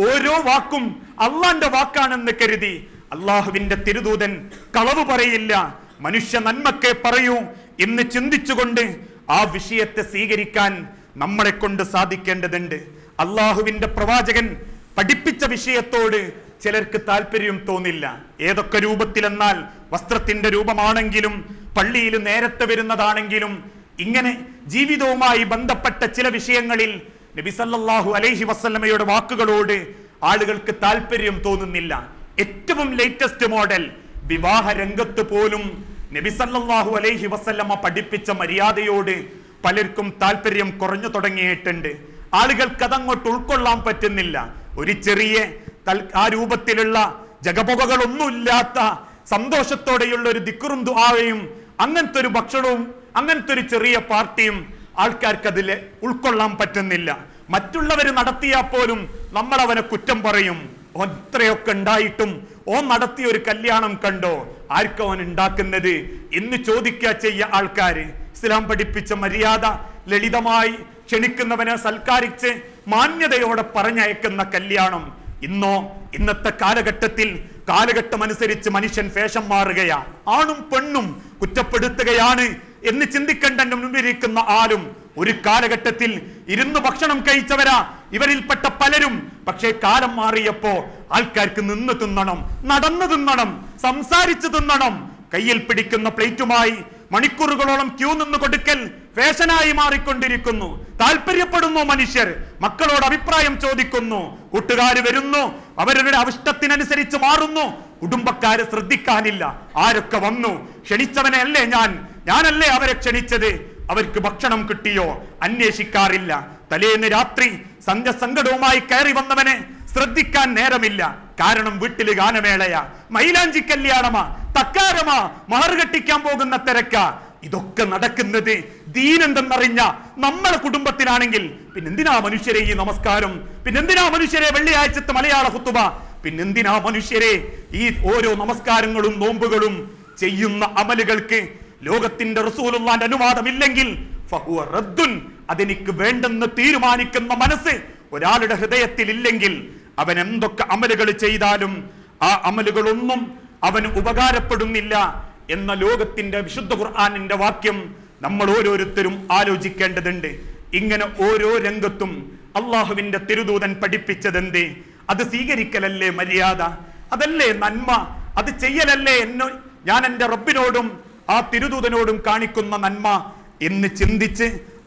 ഓരോ വാക്കും അള്ളാന്റെ വാക്കാണെന്ന് കരുതി അള്ളാഹുവിന്റെ തിരുദൂതൻ കളവ് പറയില്ല, മനുഷ്യ നന്മക്കെ പറയൂ എന്ന് ചിന്തിച്ചുകൊണ്ട് ആ വിഷയത്തെ സ്വീകരിക്കാൻ നമ്മളെ കൊണ്ട് സാധിക്കേണ്ടതുണ്ട്. അള്ളാഹുവിന്റെ പ്രവാചകൻ പഠിപ്പിച്ച വിഷയത്തോട് ചിലർക്ക് താല്പര്യം തോന്നില്ല. ഏതൊക്കെ രൂപത്തിലെന്നാൽ വസ്ത്രത്തിന്റെ രൂപമാണെങ്കിലും പള്ളിയിൽ നേരത്തെ വരുന്നതാണെങ്കിലും ഇങ്ങനെ ജീവിതവുമായി ബന്ധപ്പെട്ട ചില വിഷയങ്ങളിൽ നബി സല്ലല്ലാഹു അലൈഹി വസല്ലമയുടെ വാക്കുകളോട് ആളുകൾക്ക് താല്പര്യം തോന്നുന്നില്ല. ഏറ്റവും ലേറ്റസ്റ്റ് മോഡൽ വിവാഹ രംഗത്ത് പോലും നബി സല്ലല്ലാഹു അലൈഹി വസല്ലമ പഠിപ്പിച്ച മര്യാദയോട് പലർക്കും താല്പര്യം കുറഞ്ഞു തുടങ്ങിയിട്ടുണ്ട്. ആളുകൾക്ക് അതങ്ങോട്ട് ഉൾക്കൊള്ളാൻ പറ്റുന്നില്ല. ഒരു ചെറിയ ആ രൂപത്തിലുള്ള ജഗപുകകളൊന്നുമില്ലാത്ത സന്തോഷത്തോടെയുള്ള ഒരു ദിക്റും ദുആയും അങ്ങനത്തെ ഒരു ഭക്ഷണവും അങ്ങനത്തെ ഒരു ചെറിയ പാർട്ടിയും ആൾക്കാർക്ക് അതിൽ ഉൾക്കൊള്ളാൻ പറ്റുന്നില്ല. മറ്റുള്ളവർ നടത്തിയാൽ പോലും നമ്മൾ അവനെ കുറ്റം പറയും. ഇത്രയൊക്കെ ഉണ്ടായിട്ടും ഓൻ നടത്തിയ ഒരു കല്യാണം കണ്ടോ? ആർക്കും അവൻ ഉണ്ടാക്കുന്നത് എന്ന് ചോദിക്കുക ചെയ്യ ആൾക്കാര്. ഇസ്ലാം പഠിപ്പിച്ച മര്യാദ ലളിതമായി ക്ഷണിക്കുന്നവനെ സൽക്കരിച്ച് മാന്യതയോടെ പറഞ്ഞയക്കുന്ന കല്യാണം ഇന്നത്തെ കാലഘട്ടത്തിൽ കാലഘട്ടം അനുസരിച്ച് മനുഷ്യൻ ഫാഷൻ മാറുകയാ. ആണും പെണ്ണും കുറ്റപ്പെടുത്തുകയാണ് എന്ന് ചിന്തിക്കേണ്ട മുൻപിരിക്കുന്ന ആരും ഒരു കാലഘട്ടത്തിൽ ഇരുന്ന് ഭക്ഷണം കഴിച്ചവരാ ഇവരിൽപ്പെട്ട പലരും. പക്ഷേ കാലം മാറിയപ്പോ ആൾക്കാർക്ക് നിന്ന് തിന്നണം, നടന്നു തിന്നണം, സംസാരിച്ചു തിന്നണം. കയ്യിൽ പിടിക്കുന്ന പ്ലേറ്റുമായി മണിക്കൂറുകളോളം ക്യൂ നിന്ന് കൊടുക്കൽ ഫാഷനായി മാറിക്കൊണ്ടിരിക്കുന്നു. താല്പര്യപ്പെടുന്നു മനുഷ്യർ, മക്കളോട് അഭിപ്രായം ചോദിക്കുന്നു, കൂട്ടുകാര് വരുന്നു, അവരുടെ അവിഷ്ടത്തിനനുസരിച്ച് മാറുന്നു. കുടുംബക്കാരെ ശ്രദ്ധിക്കാനില്ല. ആരൊക്കെ വന്നു, ക്ഷണിച്ചവനെ അല്ലേ ഞാനല്ലേ അവരെ ക്ഷണിച്ചത്, അവർക്ക് ഭക്ഷണം കിട്ടിയോ അന്വേഷിക്കാറില്ല. തലേന്ന് രാത്രി സന്ധ്യ സങ്കടവുമായി കയറി വന്നവനെ ശ്രദ്ധിക്കാൻ നേരമില്ല. കാരണം വീട്ടില് ഗാനമേളയാ, മൈലാഞ്ചി കല്യാണമാ, തക്കാരമാ, മഹർ കെട്ടിക്കാൻ പോകുന്ന തിരക്ക. ഇതൊക്കെ നടക്കുന്നത് ദീനെന്തെന്നറിഞ്ഞ നമ്മളെ കുടുംബത്തിലാണെങ്കിൽ പിന്നെന്തിനാ മനുഷ്യരെ ഈ നമസ്കാരം? പിന്നെന്തിനാ മനുഷ്യരെ വെള്ളിയാഴ്ചത്തെ മലയാള ഖുതുബ? പിന്നെന്തിനാ മനുഷ്യരെ ഈ ഓരോ നമസ്കാരങ്ങളും നോമ്പുകളും ചെയ്യുന്ന അമലുകൾക്ക് ലോകത്തിന്റെ റസൂലുള്ളാന്റെ അനുവാദമില്ലെങ്കിൽ ഫഹുവ റദ്ദുൻ, അതെനിക്ക് വേണ്ടെന്ന് തീരുമാനിക്കുന്ന മനസ്സ് ഒരാളുടെ ഹൃദയത്തിൽ ഇല്ലെങ്കിൽ അവൻ എന്തൊക്കെ അമലുകൾ ചെയ്താലും ആ അമലുകളൊന്നും അവന് ഉപകാരപ്പെടുന്നില്ല എന്ന ലോകത്തിന്റെ വിശുദ്ധ ഖുർആനിന്റെ വാക്യം നമ്മൾ ഓരോരുത്തരും ആലോചിക്കേണ്ടതുണ്ട്. ഇങ്ങനെ ഓരോ രംഗത്തും അള്ളാഹുവിന്റെ തിരുദൂതൻ പഠിപ്പിച്ചതെന്തേ? അത് സ്വീകരിക്കലല്ലേ മര്യാദ? അതല്ലേ നന്മ? അത് ചെയ്യലല്ലേ ഞാൻ എൻ്റെ റബ്ബിനോടും ആ തിരുദൂതനോടും കാണിക്കുന്ന നന്മ എന്ന് ചിന്തിച്ച്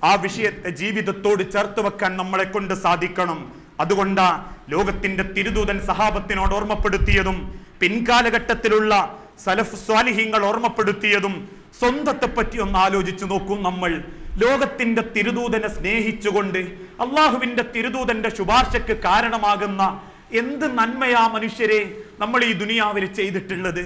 ആ വിഷയത്തെ ജീവിതത്തോട് ചേർത്ത് വെക്കാൻ നമ്മളെ കൊണ്ട് സാധിക്കണം. അതുകൊണ്ടാ ലോകത്തിന്റെ തിരുദൂതൻ സഹാബത്തിനോട് ഓർമ്മപ്പെടുത്തിയതും പിൻകാലഘട്ടത്തിലുള്ള സലഫ് സ്വാലിഹീങ്ങൾ ഓർമ്മപ്പെടുത്തിയതും സ്വന്തത്തെ പറ്റി ഒന്ന് ആലോചിച്ചു നോക്കൂ. നമ്മൾ ലോകത്തിന്റെ തിരുദൂതനെ സ്നേഹിച്ചുകൊണ്ട് അള്ളാഹുവിന്റെ തിരുദൂതന്റെ ശുപാർശക്ക് കാരണമാകുന്ന എന്ത് നന്മയാ മനുഷ്യരെ നമ്മൾ ഈ ദുനിയാവിൽ ചെയ്തിട്ടുള്ളത്,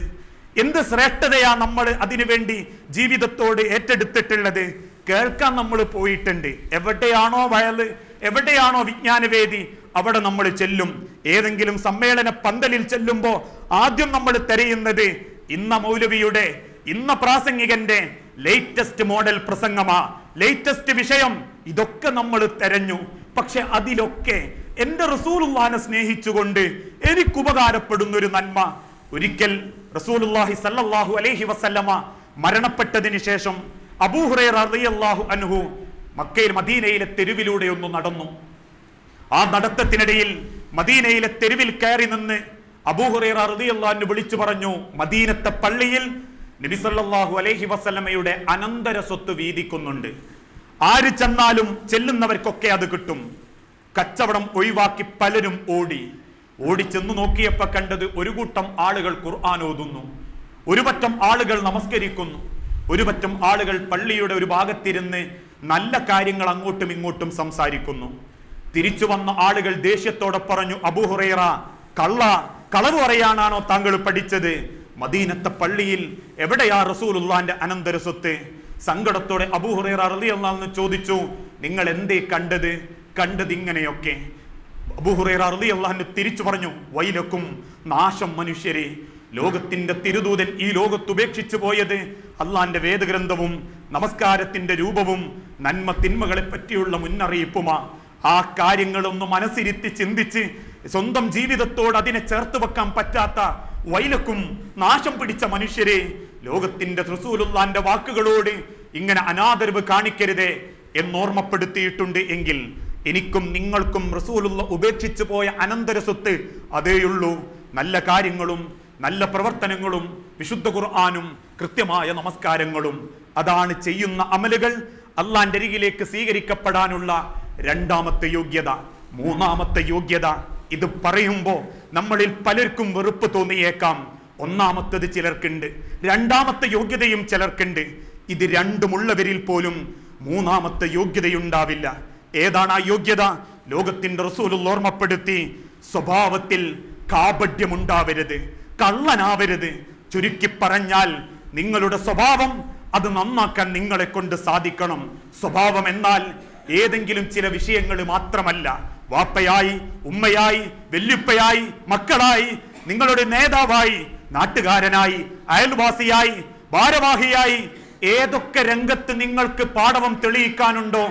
എന്ത് ശ്രേഷ്ഠതയാ നമ്മൾ അതിനു വേണ്ടി ജീവിതത്തോട് ഏറ്റെടുത്തിട്ടുള്ളത്. കേൾക്കാൻ നമ്മൾ പോയിട്ടുണ്ട്. എവിടെയാണോ വയല്, എവിടെയാണോ വിജ്ഞാനവേദി, അവിടെ നമ്മൾ ചെല്ലും. ഏതെങ്കിലും സമ്മേളന പന്തലിൽ ചെല്ലുമ്പോൾ ആദ്യം നമ്മൾ തിരയുന്നത് ഇന്ന മൗലവിയുടെ, ഇന്ന പ്രാസംഗികന്റെ ലേറ്റസ്റ്റ് മോഡൽ പ്രസംഗമാ, ലേറ്റസ്റ്റ് വിഷയം. ഇതൊക്കെ നമ്മൾ തെരഞ്ഞു. പക്ഷെ അതിലൊക്കെ എന്റെ റസൂലുള്ളാഹിനെ സ്നേഹിച്ചുകൊണ്ട് എനിക്ക് ഉപകാരപ്പെടുന്ന ഒരു നന്മ. ഒരിക്കൽ റസൂലുള്ളാഹി സല്ലല്ലാഹു അലൈഹി വസല്ലമ മരണപ്പെട്ടതിന് ശേഷം അബൂ ഹുറൈറ റളിയല്ലാഹു അൻഹു മക്കയിൽ മദീനയിലെ തെരുവിലൂടെ ഒന്ന് നടന്നു. ആ നടത്തത്തിനിടയിൽ മദീനയിലെ തെരുവിൽ കയറി നിന്ന് അബൂ ഹുറൈറ റളിയല്ലാഹു അൻഹു വിളിച്ചു പറഞ്ഞു, മദീനത്തെ പള്ളിയിൽ നബി സല്ലല്ലാഹു അലൈഹി വസല്ലമയുടെ അനന്തര സ്വത്ത് വീതിക്കുന്നുണ്ട്. ആര് ചെന്നാലും ചെല്ലുന്നവർക്കൊക്കെ അത് കിട്ടും. കച്ചവടം ഒഴിവാക്കി പലരും ഓടിച്ചെന്ന് നോക്കിയപ്പോ കണ്ടത് ഒരു കൂട്ടം ആളുകൾ ഖുർആൻ ഓതുന്നു, ഒരു പറ്റം ആളുകൾ നമസ്കരിക്കുന്നു, ഒരു പറ്റം ആളുകൾ പള്ളിയുടെ ഒരു ഭാഗത്തിരുന്ന് നല്ല കാര്യങ്ങൾ അങ്ങോട്ടും ഇങ്ങോട്ടും സംസാരിക്കുന്നു. തിരിച്ചു വന്ന ആളുകൾ ദേഷ്യത്തോടെ പറഞ്ഞു, അബൂ ഹുറൈറ, കളവ് പറയാനാണോ താങ്കൾ പഠിച്ചത്? മദീനത്തെ പള്ളിയിൽ എവിടെയാ റസൂലുള്ളാഹിന്റെ അനന്തര സ്വത്ത്? സങ്കടത്തോടെ അബൂ ഹുറൈറ റളിയല്ലാഹു അൻഹു ചോദിച്ചു, നിങ്ങൾ എന്തേ കണ്ടത് ഇങ്ങനെയൊക്കെ? അബൂ ഹുറൈറ റളിയല്ലാഹു അൻഹു തിരിച്ചു പറഞ്ഞു, വൈലക്കും, നാശം മനുഷ്യരെ, ലോകത്തിന്റെ തിരുദൂതൻ ഈ ലോകത്ത് ഉപേക്ഷിച്ചു പോയത് അള്ളാന്റെ വേദഗ്രന്ഥവും നമസ്കാരത്തിന്റെ രൂപവും നന്മ തിന്മകളെ പറ്റിയുള്ള മുന്നറിയിപ്പുമാ. ആ കാര്യങ്ങളൊന്ന് മനസ്സിരുത്തി ചിന്തിച്ച് സ്വന്തം ജീവിതത്തോട് അതിനെ ചേർത്ത് വെക്കാൻ പറ്റാത്ത വൈലക്കും, നാശം പിടിച്ച മനുഷ്യരെ, ലോകത്തിന്റെ റസൂലുള്ളാഹിന്റെ വാക്കുകളോട് ഇങ്ങനെ അനാദരവ് കാണിക്കരുതേ എന്നോർമ്മപ്പെടുത്തിയിട്ടുണ്ട് എങ്കിൽ എനിക്കും നിങ്ങൾക്കും റസൂലുള്ള ഉപേക്ഷിച്ചു പോയ അനന്തര സ്വത്ത് അതേയുള്ളൂ. നല്ല കാര്യങ്ങളും നല്ല പ്രവർത്തനങ്ങളും വിശുദ്ധ ഖുർആനും കൃത്യമായ നമസ്കാരങ്ങളും. അതാണ് ചെയ്യുന്ന അമലുകൾ അള്ളാന്റെ അരികിലേക്ക് സ്വീകരിക്കപ്പെടാനുള്ള രണ്ടാമത്തെ യോഗ്യത. മൂന്നാമത്തെ യോഗ്യത, ഇത് പറയുമ്പോൾ നമ്മളിൽ പലർക്കും വെറുപ്പ് തോന്നിയേക്കാം. ഒന്നാമത്തത് ചിലർക്കുണ്ട്, രണ്ടാമത്തെ യോഗ്യതയും ചിലർക്കുണ്ട്. ഇത് രണ്ടുമുള്ളവരിൽ പോലും മൂന്നാമത്തെ യോഗ്യതയുണ്ടാവില്ല. ഏതാണ് ആ യോഗ്യത? ലോകത്തിന്റെ റസൂലുള്ള ഓർമ്മപ്പെടുത്തി, സ്വഭാവത്തിൽ കാപഢ്യമുണ്ടാവരുത്, കള്ളനാവരുത്. ചുരുക്കി പറഞ്ഞാൽ നിങ്ങളുടെ സ്വഭാവം അത് നന്നാക്കാൻ നിങ്ങളെ കൊണ്ട് സാധിക്കണം. സ്വഭാവം എന്നാൽ ഏതെങ്കിലും ചില വിഷയങ്ങൾ മാത്രമല്ല. വാപ്പയായി, ഉമ്മയായി, വല്യുപ്പയായി, മക്കളായി, നിങ്ങളുടെ നേതാവായി, നാട്ടുകാരനായി, അയൽവാസിയായി, ഭാരവാഹിയായി, ഏതൊക്കെ രംഗത്ത് നിങ്ങൾക്ക് പാടവം തെളിയിക്കാനുണ്ടോ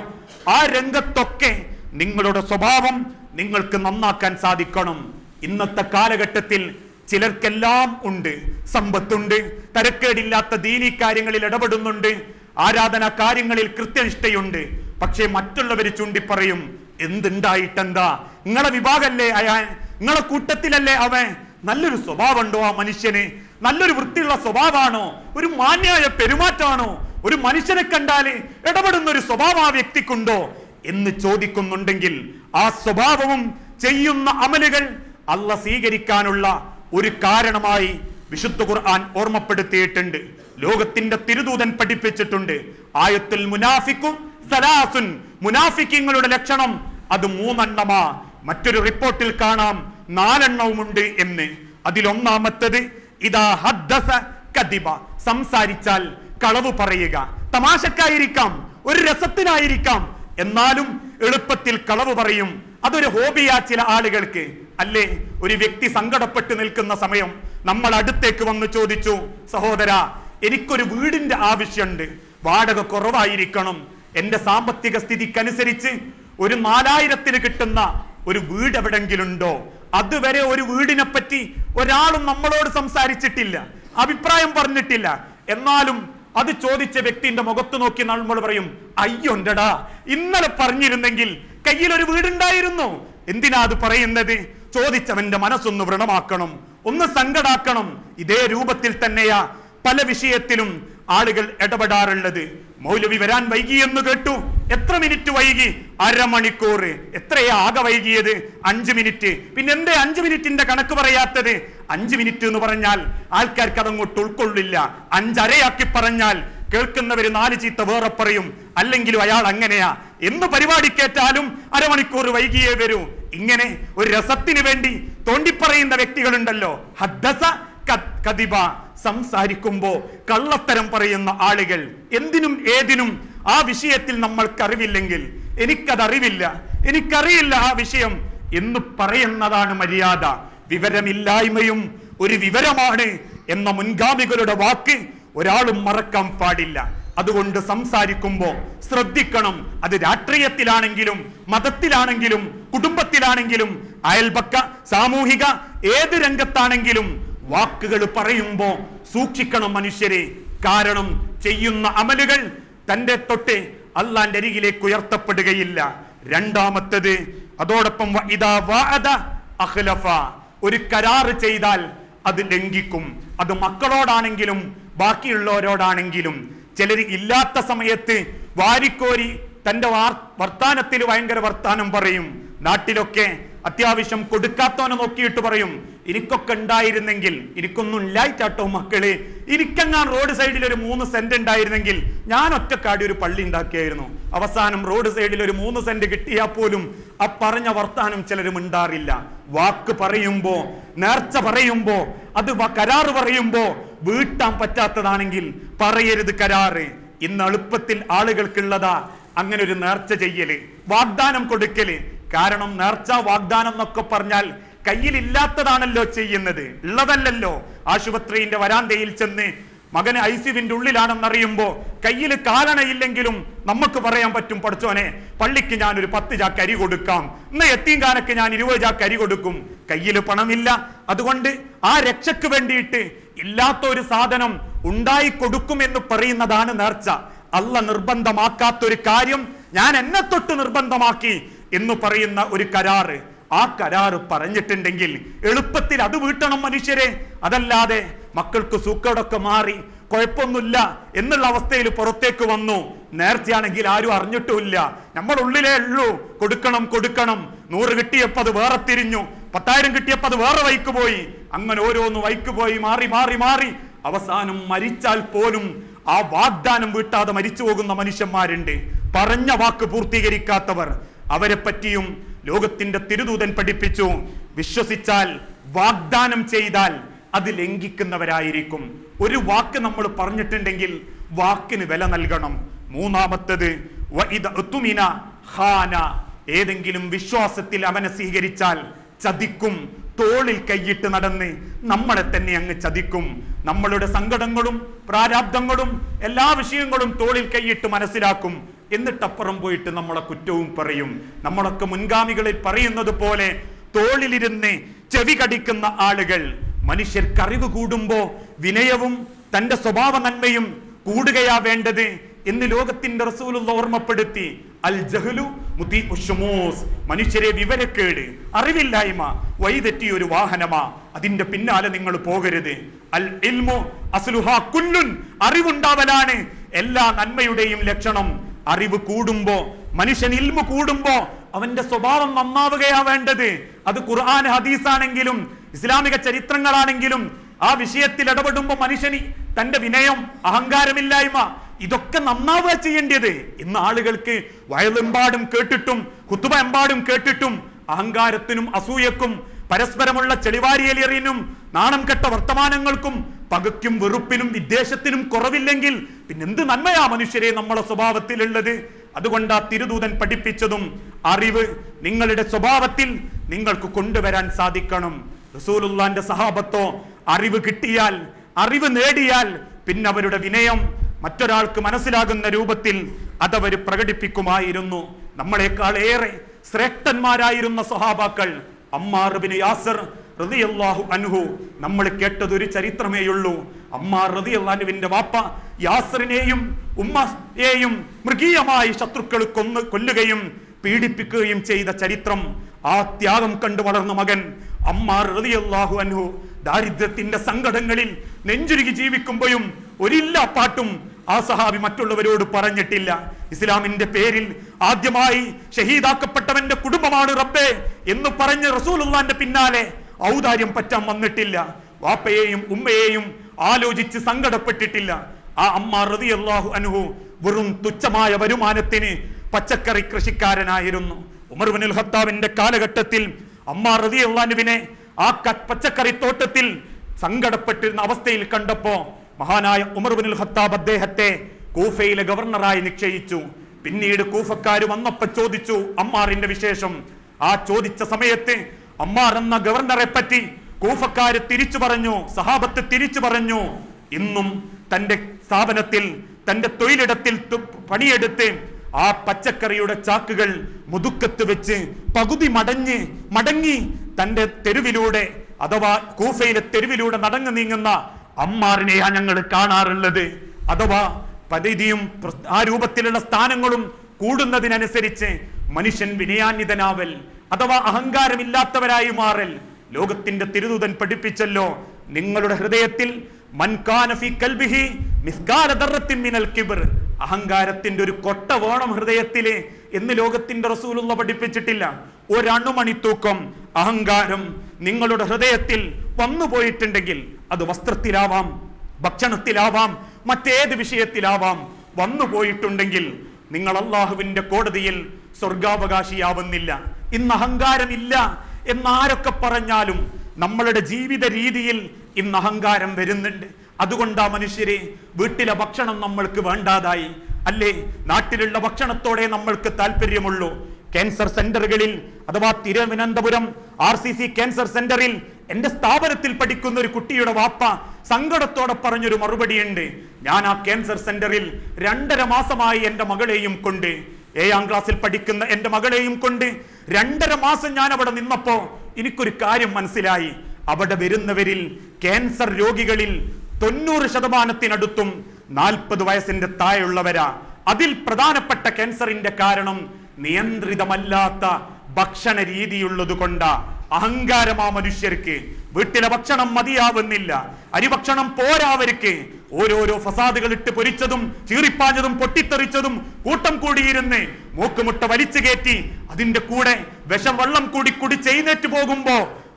ആ രംഗത്തൊക്കെ നിങ്ങളുടെ സ്വഭാവം നിങ്ങൾക്ക് നന്നാക്കാൻ സാധിക്കണം. ഇന്നത്തെ കാലഘട്ടത്തിൽ ചിലർക്കെല്ലാം ഉണ്ട്, സമ്പത്തുണ്ട്, തരക്കേടില്ലാത്ത ദീനീ കാര്യങ്ങളിൽ ഇടപെടുന്നുണ്ട്, ആരാധനാ കാര്യങ്ങളിൽ കൃത്യനിഷ്ഠയുണ്ട്. പക്ഷെ മറ്റുള്ളവർ ചൂണ്ടിപ്പറയും, എന്തുണ്ടായിട്ടെന്താ, നിങ്ങളെ വിഭാഗല്ലേ അയാൻ, നിങ്ങളെ കൂട്ടത്തിലല്ലേ അവൻ, നല്ലൊരു സ്വഭാവമുണ്ടോ ആ മനുഷ്യന്, നല്ലൊരു വൃത്തിയുള്ള സ്വഭാവമാണോ, ഒരു മാന്യായ പെരുമാറ്റമാണോ, ഒരു മനുഷ്യനെ കണ്ടാല് ഇടപെടുന്ന ഒരു സ്വഭാവം ആ വ്യക്തിക്കുണ്ടോ എന്ന് ചോദിക്കുന്നുണ്ടെങ്കിൽ ആ സ്വഭാവവും ചെയ്യുന്ന അമലുകൾ അള്ളാഹ് സ്വീകരിക്കാനുള്ള ഒരു കാരണമായി വിശുദ്ധ ഖുർആൻ ഓർമ്മപ്പെടുത്തിയിട്ടുണ്ട്. ലോകത്തിന്റെ തിരുദൂതൻ പഠിപ്പിച്ചിട്ടുണ്ട്. ആയത്തുൽ മുനാഫിഖു സലാസുൻ, മുനാഫിക്കീങ്ങളുടെ ലക്ഷണം അത് 3 എണ്ണമാ. മറ്റൊരു റിപ്പോർട്ടിൽ കാണാം 4 എണ്ണവുമുണ്ട് എന്ന്. അതിലൊന്നാമത്തത് ഇദാ ഹദ്ദസ കദിബ, സംസാരിച്ചാൽ കളവ് പറയുക. തമാശക്കായിരിക്കാം, ഒരു രസത്തിനായിരിക്കാം, എന്നാലും എളുപ്പത്തിൽ കളവ് പറയും. അതൊരു ഹോബിയാ ചില ആളുകൾക്ക്. അല്ലേ, ഒരു വ്യക്തി സങ്കടപ്പെട്ട് നിൽക്കുന്ന സമയം നമ്മൾ അടുത്തേക്ക് വന്ന് ചോദിച്ചു, സഹോദരാ, എനിക്കൊരു വീടിന്റെ ആവശ്യമുണ്ട്, വാടക കുറവായിരിക്കണം, എന്റെ സാമ്പത്തിക സ്ഥിതിക്കനുസരിച്ച് ഒരു 4000-ന് കിട്ടുന്ന ഒരു വീട് എവിടെങ്കിലും ഉണ്ടോ? അതുവരെ ഒരു വീടിനെ പറ്റി ഒരാളും നമ്മളോട് സംസാരിച്ചിട്ടില്ല, അഭിപ്രായം പറഞ്ഞിട്ടില്ല. എന്നാലും അത് ചോദിച്ച വ്യക്തിന്റെ മുഖത്ത് നോക്കി നമ്മൾ പറയും, അയ്യോണ്ടടാ, ഇന്നലെ പറഞ്ഞിരുന്നെങ്കിൽ കയ്യിൽ ഒരു വീടുണ്ടായിരുന്നു. എന്തിനാ അത് പറയുന്നത്? ചോദിച്ചവന്റെ മനസ്സൊന്ന് വ്രണമാക്കണം, ഒന്ന് സങ്കടാക്കണം. ഇതേ രൂപത്തിൽ തന്നെയാ പല വിഷയത്തിലും ആളുകൾ ഇടപെടാറുള്ളത്. മൗലവി വരാൻ വൈകി എന്ന് കേട്ടു, എത്ര മിനിറ്റ് വൈകി? അരമണിക്കൂർ. എത്രയാ ആകെ വൈകിയത്? 5 മിനിറ്റ്. പിന്നെ എന്തേ 5 മിനിറ്റിന്റെ കണക്ക് പറയാത്തത്? 5 മിനിറ്റ് എന്ന് പറഞ്ഞാൽ ആൾക്കാർക്ക് അതങ്ങോട്ട് ഉൾക്കൊള്ളില്ല. 5:30 പറഞ്ഞാൽ കേൾക്കുന്നവര് 4 ചീത്ത വേറെ പറയും. അല്ലെങ്കിലും അയാൾ അങ്ങനെയാ, എന്ന് പരിപാടി കേട്ടാലും അരമണിക്കൂർ വൈകിയേ വരൂ. ഇങ്ങനെ ഒരു രസത്തിന് വേണ്ടി തോണ്ടിപ്പറയുന്ന വ്യക്തികളുണ്ടല്ലോ. ഹദ്ദസ കദിബ, സംസാരിക്കുമ്പോ കള്ളത്തരം പറയുന്ന ആളുകൾ. എന്തിനും ഏതിനും ആ വിഷയത്തിൽ നമ്മൾക്കറിവില്ലെങ്കിൽ, എനിക്കറിയില്ല ആ വിഷയം എന്ന് പറയുന്നതാണ് മര്യാദ. വിവരമില്ലായ്മയും ഒരു വിവരമാണ് എന്ന മുൻഗാമികളുടെ വാക്ക് ഒരാളും മറക്കാൻ പാടില്ല. അതുകൊണ്ട് സംസാരിക്കുമ്പോ ശ്രദ്ധിക്കണം. അത് രാഷ്ട്രീയത്തിലാണെങ്കിലും മതത്തിലാണെങ്കിലും കുടുംബത്തിലാണെങ്കിലും അയൽപക്ക സാമൂഹിക ഏത് രംഗത്താണെങ്കിലും വാക്കുകൾ പറയുമ്പോ സൂക്ഷിക്കണം മനുഷ്യരെ. കാരണം ചെയ്യുന്ന അമലുകൾ തന്റെ തൊട്ട് അള്ളാന്റെ അരികിലേക്ക് ഉയർത്തപ്പെടുകയില്ല. രണ്ടാമത്തത്, അതോടൊപ്പം ഒരു കരാറ് ചെയ്താൽ അത് ലംഘിക്കും. അത് മക്കളോടാണെങ്കിലും ബാക്കിയുള്ളവരോടാണെങ്കിലും. ചിലർ ഇല്ലാത്ത സമയത്ത് വാരിക്കോരി തന്റെ വർത്താനത്തിൽ ഭയങ്കര വർത്താനം പറയും. നാട്ടിലൊക്കെ അത്യാവശ്യം കൊടുക്കാത്തവനെ നോക്കിയിട്ട് പറയും, എനിക്കൊക്കെ ഉണ്ടായിരുന്നെങ്കിൽ, എനിക്കൊന്നും ഇല്ലായിട്ടാട്ടോ മക്കളെ, എനിക്കെങ്ങാൻ റോഡ് സൈഡിൽ ഒരു 3 സെന്റ് ഉണ്ടായിരുന്നെങ്കിൽ ഞാൻ ഒറ്റക്കാടി ഒരു പള്ളി ഉണ്ടാക്കിയായിരുന്നു. അവസാനം റോഡ് സൈഡിൽ ഒരു 3 സെന്റ് കിട്ടിയാൽ പോലും ആ പറഞ്ഞ വർത്താനം ചിലരും ഉണ്ടാറില്ല. വാക്ക് പറയുമ്പോ, നേർച്ച പറയുമ്പോ, അത് കരാറ് പറയുമ്പോ വീട്ടാൻ പറ്റാത്തതാണെങ്കിൽ പറയരുത് കരാറ്. ഇന്ന് എളുപ്പത്തിൽ ആളുകൾക്കുള്ളതാ അങ്ങനെ ഒരു നേർച്ച ചെയ്യല്, വാഗ്ദാനം കൊടുക്കല്. കാരണം നേർച്ച വാഗ്ദാനം എന്നൊക്കെ പറഞ്ഞാൽ കയ്യിലില്ലാത്തതാണല്ലോ ചെയ്യുന്നത്, ഉള്ളതല്ലല്ലോ. ആശുപത്രിന്റെ വരാന്തയിൽ ചെന്ന് മകന് ഐസിയുവിന്റെ ഉള്ളിലാണെന്നറിയുമ്പോ കയ്യിൽ കാലണയില്ലെങ്കിലും നമുക്ക് പറയാൻ പറ്റും, പഠിച്ചോനെ പള്ളിക്ക് ഞാൻ ഒരു 10 ചാക്ക് അരി കൊടുക്കാം, ഇന്ന് യത്തീംഖാനക്ക് ഞാൻ 20 ചാക്ക് അരി കൊടുക്കും. കയ്യിൽ പണമില്ല, അതുകൊണ്ട് ആ രക്ഷയ്ക്ക് വേണ്ടിയിട്ട് ഇല്ലാത്ത ഒരു സാധനം ഉണ്ടായി കൊടുക്കുമെന്ന് പറയുന്നതാണ് നേർച്ച. അല്ല നിർബന്ധമാക്കാത്തൊരു കാര്യം ഞാൻ എന്നെ തൊട്ട് നിർബന്ധമാക്കി എന്ന് പറയുന്ന ഒരു കരാറ്. ആ കരാറ് പറഞ്ഞിട്ടുണ്ടെങ്കിൽ എളുപ്പത്തിൽ അത് വീട്ടണം മനുഷ്യരെ. അതല്ലാതെ മക്കൾക്ക് സൂക്കേടൊക്കെ മാറി കുഴപ്പമൊന്നുമില്ല എന്നുള്ള അവസ്ഥയിൽ പുറത്തേക്ക് വന്നു. നേർച്ചയാണെങ്കിൽ ആരും അറിഞ്ഞിട്ടുമില്ല, നമ്മൾ ഉള്ളിലേ ഉള്ളൂ. കൊടുക്കണം 100 കിട്ടിയപ്പോ അത് വേറെ തിരിഞ്ഞു, 10,000 കിട്ടിയപ്പോ അത് വേറെ വൈക്ക് പോയി. അങ്ങനെ ഓരോന്ന് വൈക്ക് പോയി മാറി അവസാനം മരിച്ചാൽ പോലും ആ വാഗ്ദാനം വീട്ടാതെ മരിച്ചു പോകുന്ന മനുഷ്യന്മാരുണ്ട്. പറഞ്ഞ വാക്ക് പൂർത്തീകരിക്കാത്തവർ. അവരെ പറ്റിയും ലോകത്തിന്റെ തിരുദൂതൻ പഠിപ്പിച്ചു, വിശ്വസിച്ചാൽ വാഗ്ദാനം ചെയ്താൽ അത് ലംഘിക്കുന്നവരായിരിക്കും. ഒരു വാക്ക് നമ്മൾ പറഞ്ഞിട്ടുണ്ടെങ്കിൽ വാക്കിന് വില നൽകണം. മൂന്നാമത്തത് ഏതെങ്കിലും വിശ്വാസത്തിൽ അവനെ സ്വീകരിച്ചാൽ ചതിക്കും. തോളിൽ കൈയിട്ട് നടന്ന് നമ്മളെ തന്നെ അങ്ങ് ചതിക്കും. നമ്മളുടെ സങ്കടങ്ങളും പ്രാരാബ്ദങ്ങളും എല്ലാ വിഷയങ്ങളും തോളിൽ കൈയിട്ട് മനസ്സിലാക്കും. എന്നിട്ടപ്പുറം പോയിട്ട് നമ്മളെ കുറ്റവും പറയും. നമ്മളൊക്കെ മുൻഗാമികളിൽ പറയുന്നത് പോലെ തോളിലിരുന്ന് ചെവി കടിക്കുന്ന ആളുകൾ. മനുഷ്യർക്ക് അറിവ് കൂടുമ്പോ വിനയവും തന്റെ സ്വഭാവ നന്മയും കൂടുകയാ വേണ്ടത് എന്ന് ലോകത്തിന്റെ റസൂലുള്ള ഓർമ്മപ്പെടുത്തി. അൽ ജഹ്ലു മുതീഉശ്ശുമൂസ്, മനുഷ്യരെ വിവരക്കേട്, അറിവില്ലായ്മ വഴിതെറ്റിയൊരു വാഹനമാ, അതിന്റെ പിന്നാലെ നിങ്ങൾ പോകരുത്. അൽ ഇൽമു അസ്ലുഹാ കുല്ലുൻ, അറിവുണ്ടാവലാണ് എല്ലാ നന്മയുടെയും ലക്ഷണം. അറിവ് കൂടുമ്പോ, മനുഷ്യൻ ഇൽമു കൂടുമ്പോ അവന്റെ സ്വഭാവം നന്നാവുകയാ വേണ്ടത്. അത് ഖുർആൻ ഹദീസാണെങ്കിലും ഇസ്ലാമിക ചരിത്രങ്ങളാണെങ്കിലും ആ വിഷയത്തിൽ ഇടപെടുമ്പോ മനുഷ്യന് തന്റെ വിനയം, അഹങ്കാരമില്ലായ്മ ഇതൊക്കെ നന്നാവുക ചെയ്യേണ്ടത്. ഇന്ന് ആളുകൾക്ക് വയലെമ്പാടും കേട്ടിട്ടും ഖുതുബ എമ്പാടും കേട്ടിട്ടും അഹങ്കാരത്തിനും അസൂയക്കും പരസ്പരമുള്ള ചെളിവാരിയലെറിയനും നാണം കെട്ട വർത്തമാനങ്ങൾക്കും പകയ്ക്കും വെറുപ്പിനും വിദ്വേഷത്തിനും കുറവില്ലെങ്കിൽ പിന്നെന്ത് നന്മയാ മനുഷ്യരെ നമ്മളെ സ്വഭാവത്തിലുള്ളത്? അതുകൊണ്ട് ആ തിരുദൂതൻ പഠിപ്പിച്ചതും അറിവ് നിങ്ങളുടെ സ്വഭാവത്തിൽ നിങ്ങൾക്ക് കൊണ്ടുവരാൻ സാധിക്കണം. റസൂലുള്ളാന്റെ സഹാബത്തോ അറിവ് കിട്ടിയാൽ, അറിവ് നേടിയാൽ പിന്നെ അവരുടെ വിനയം മറ്റൊരാൾക്ക് മനസ്സിലാകുന്ന രൂപത്തിൽ അതവർ പ്രകടിപ്പിക്കുമായിരുന്നു. നമ്മളെക്കാൾ ഏറെ ശ്രേഷ്ഠന്മാരായിരുന്ന സഹാബാക്കൾ അമ്മാർ ഇബ്നു യാസിർ റളിയല്ലാഹു അൻഹു, നമ്മൾ കേട്ടതൊരു ചരിത്രമേയുള്ളൂ. അമ്മാർ റളിയല്ലാഹുവിന്റെ വാപ്പ യാസിറിനെയും ഉമ്മയെയും മൃഗീയമായി ശത്രുക്കൾ കൊല്ലുകയും പീഡിപ്പിക്കുകയും ചെയ്ത ചരിത്രം. ആ ത്യാഗം കണ്ടു വളർന്ന മകൻ അമ്മാർ റളിയല്ലാഹു അൻഹു ദാരിദ്ര്യത്തിന്റെ സങ്കടങ്ങളിൽ നെഞ്ചുരുകി ജീവിക്കുമ്പോഴും ഒരില്ല പാട്ടും ആ സഹാബി മറ്റുള്ളവരോട് പറഞ്ഞിട്ടില്ല. ഇസ്ലാമിന്റെ പേരിൽ ആദ്യമായി ഷഹീദാക്കപ്പെട്ടവന്റെ കുടുംബമാണ് റബ്ബേ എന്ന് പറഞ്ഞ് റസൂലുള്ളാന്റെ പിന്നാലെ ഔദാര്യം പറ്റാൻ വന്നിട്ടില്ല. വാപ്പയെയും ഉമ്മയെയും ആലോചിച്ച് സങ്കടപ്പെട്ടിട്ടില്ല. ആ അമ്മാർ റളിയല്ലാഹു അൻഹു വെറും തുച്ഛമായ വരുമാനത്തിന് പച്ചക്കറി കൃഷിക്കാരനായിരുന്നു. ഉമർ ഇബ്നുൽ ഖത്താബിന്റെ കാലഘട്ടത്തിൽ അമ്മാർ റളിയല്ലാഹു അൻഹുവിനെ ആ പച്ചക്കറിത്തോട്ടത്തിൽ സങ്കടപ്പെട്ടിരുന്ന അവസ്ഥയിൽ കണ്ടപ്പോ മഹാനായ ഉമർ ഇബ്നുൽ ഖത്താബ് അദ്ദേഹത്തെ കൂഫയിലെ ഗവർണറായി നിശ്ചയിച്ചു. പിന്നീട് കൂഫക്കാര് വന്നപ്പോ ചോദിച്ചു അമ്മാറിന്റെ വിശേഷം. ആ ചോദിച്ച സമയത്ത് അമ്മാർ എന്ന ഗവർണറെ പറ്റി കൂഫക്കാര് തിരിച്ചു പറഞ്ഞു, സഹാബത്ത് തിരിച്ചു പറഞ്ഞു, ഇന്നും തന്റെ സ്ഥാപനത്തിൽ തന്റെ തൊഴിലിടത്തിൽ പണിയെടുത്ത് ആ പച്ചക്കറിയുടെ ചാക്കുകൾ മുതുക്കത്ത് വെച്ച് പകുതി മടങ്ങി തന്റെ തെരുവിലൂടെ അഥവാ കൂഫയിലെ തെരുവിലൂടെ നടന്നു നീങ്ങുന്ന അമ്മാറിനെയാ ഞങ്ങൾ കാണാറുള്ളത്. അഥവാ പദവിയും ആ രൂപത്തിലുള്ള സ്ഥാനങ്ങളും കൂടുന്നതിനനുസരിച്ച് മനുഷ്യൻ വിനയാന്വിതനാവൽ അഥവാ അഹങ്കാരമില്ലാത്തവരായി മാറൽ ലോകത്തിന്റെ തിരുദൂതൻ പഠിപ്പിച്ചല്ലോ. നിങ്ങളുടെ ഹൃദയത്തിൽ അഹങ്കാരത്തിന്റെ ഒരു കൊട്ട വേണം ഹൃദയത്തില് എന്ന് ലോകത്തിന്റെ റസൂലുള്ള പഠിപ്പിച്ചിട്ടില്ല. ഒരണുമണി തൂക്കം അഹങ്കാരം നിങ്ങളുടെ ഹൃദയത്തിൽ വന്നു പോയിട്ടുണ്ടെങ്കിൽ അത് വസ്ത്രത്തിലാവാം, ഭക്ഷണത്തിലാവാം, മറ്റേത് വിഷയത്തിലാവാം, വന്നു പോയിട്ടുണ്ടെങ്കിൽ നിങ്ങൾ അള്ളാഹുവിന്റെ കോടതിയിൽ സ്വർഗാവകാശിയാവുന്നില്ല. ഇന്ന് അഹങ്കാരമില്ല എന്നാരൊക്കെ പറഞ്ഞാലും നമ്മളുടെ ജീവിത രീതിയിൽ ഇന്ന് അഹങ്കാരം വരുന്നുണ്ട്. അതുകൊണ്ടാ മനുഷ്യരെ വീട്ടിലെ ഭക്ഷണം നമ്മൾക്ക് വേണ്ടാതായി, അല്ലേ? നാട്ടിലുള്ള ഭക്ഷണത്തോടെ നമ്മൾക്ക് താല്പര്യമുള്ളൂ. ക്യാൻസർ സെന്ററുകളിൽ അഥവാ തിരുവനന്തപുരം RCC ക്യാൻസർ സെന്ററിൽ എന്റെ സ്ഥാപനത്തിൽ പഠിക്കുന്ന ഒരു കുട്ടിയുടെ വാപ്പ സങ്കടത്തോടെ പറഞ്ഞൊരു മറുപടിയുണ്ട്. ഞാൻ ആ ക്യാൻസർ സെന്ററിൽ 2.5 മാസമായി എന്റെ മകളെയും കൊണ്ട്, 7ാം ക്ലാസ്സിൽ പഠിക്കുന്ന എന്റെ മകളെയും കൊണ്ട് 2.5 മാസം ഞാൻ അവിടെ നിന്നപ്പോ എനിക്കൊരു കാര്യം മനസ്സിലായി. അവിടെ വരുന്നവരിൽ ക്യാൻസർ രോഗികളിൽ 90% 40 വയസ്സിന്റെ താഴെയുള്ളവരാ. അതിൽ പ്രധാനപ്പെട്ട ക്യാൻസറിന്റെ കാരണം നിയന്ത്രിതമല്ലാത്ത ഭക്ഷണ രീതിയുള്ളത് കൊണ്ടാ. അഹങ്കാരമാ മനുഷ്യർക്ക്. വീട്ടിലെ ഭക്ഷണം മതിയാവുന്നില്ല, അരിഭക്ഷണം പോരാവർക്ക്. ഓരോരോ ഫസാദുകൾ ഇട്ട് പൊരിച്ചതും ചീറിപ്പാഞ്ഞതും പൊട്ടിത്തെറിച്ചതും കൂട്ടം കൂടിയിരുന്ന് മൂക്കുമുട്ട വലിച്ചു കയറ്റി അതിന്റെ കൂടെ വിഷം വെള്ളം കൂടി എഴുന്നേറ്റ് പോകുമ്പോ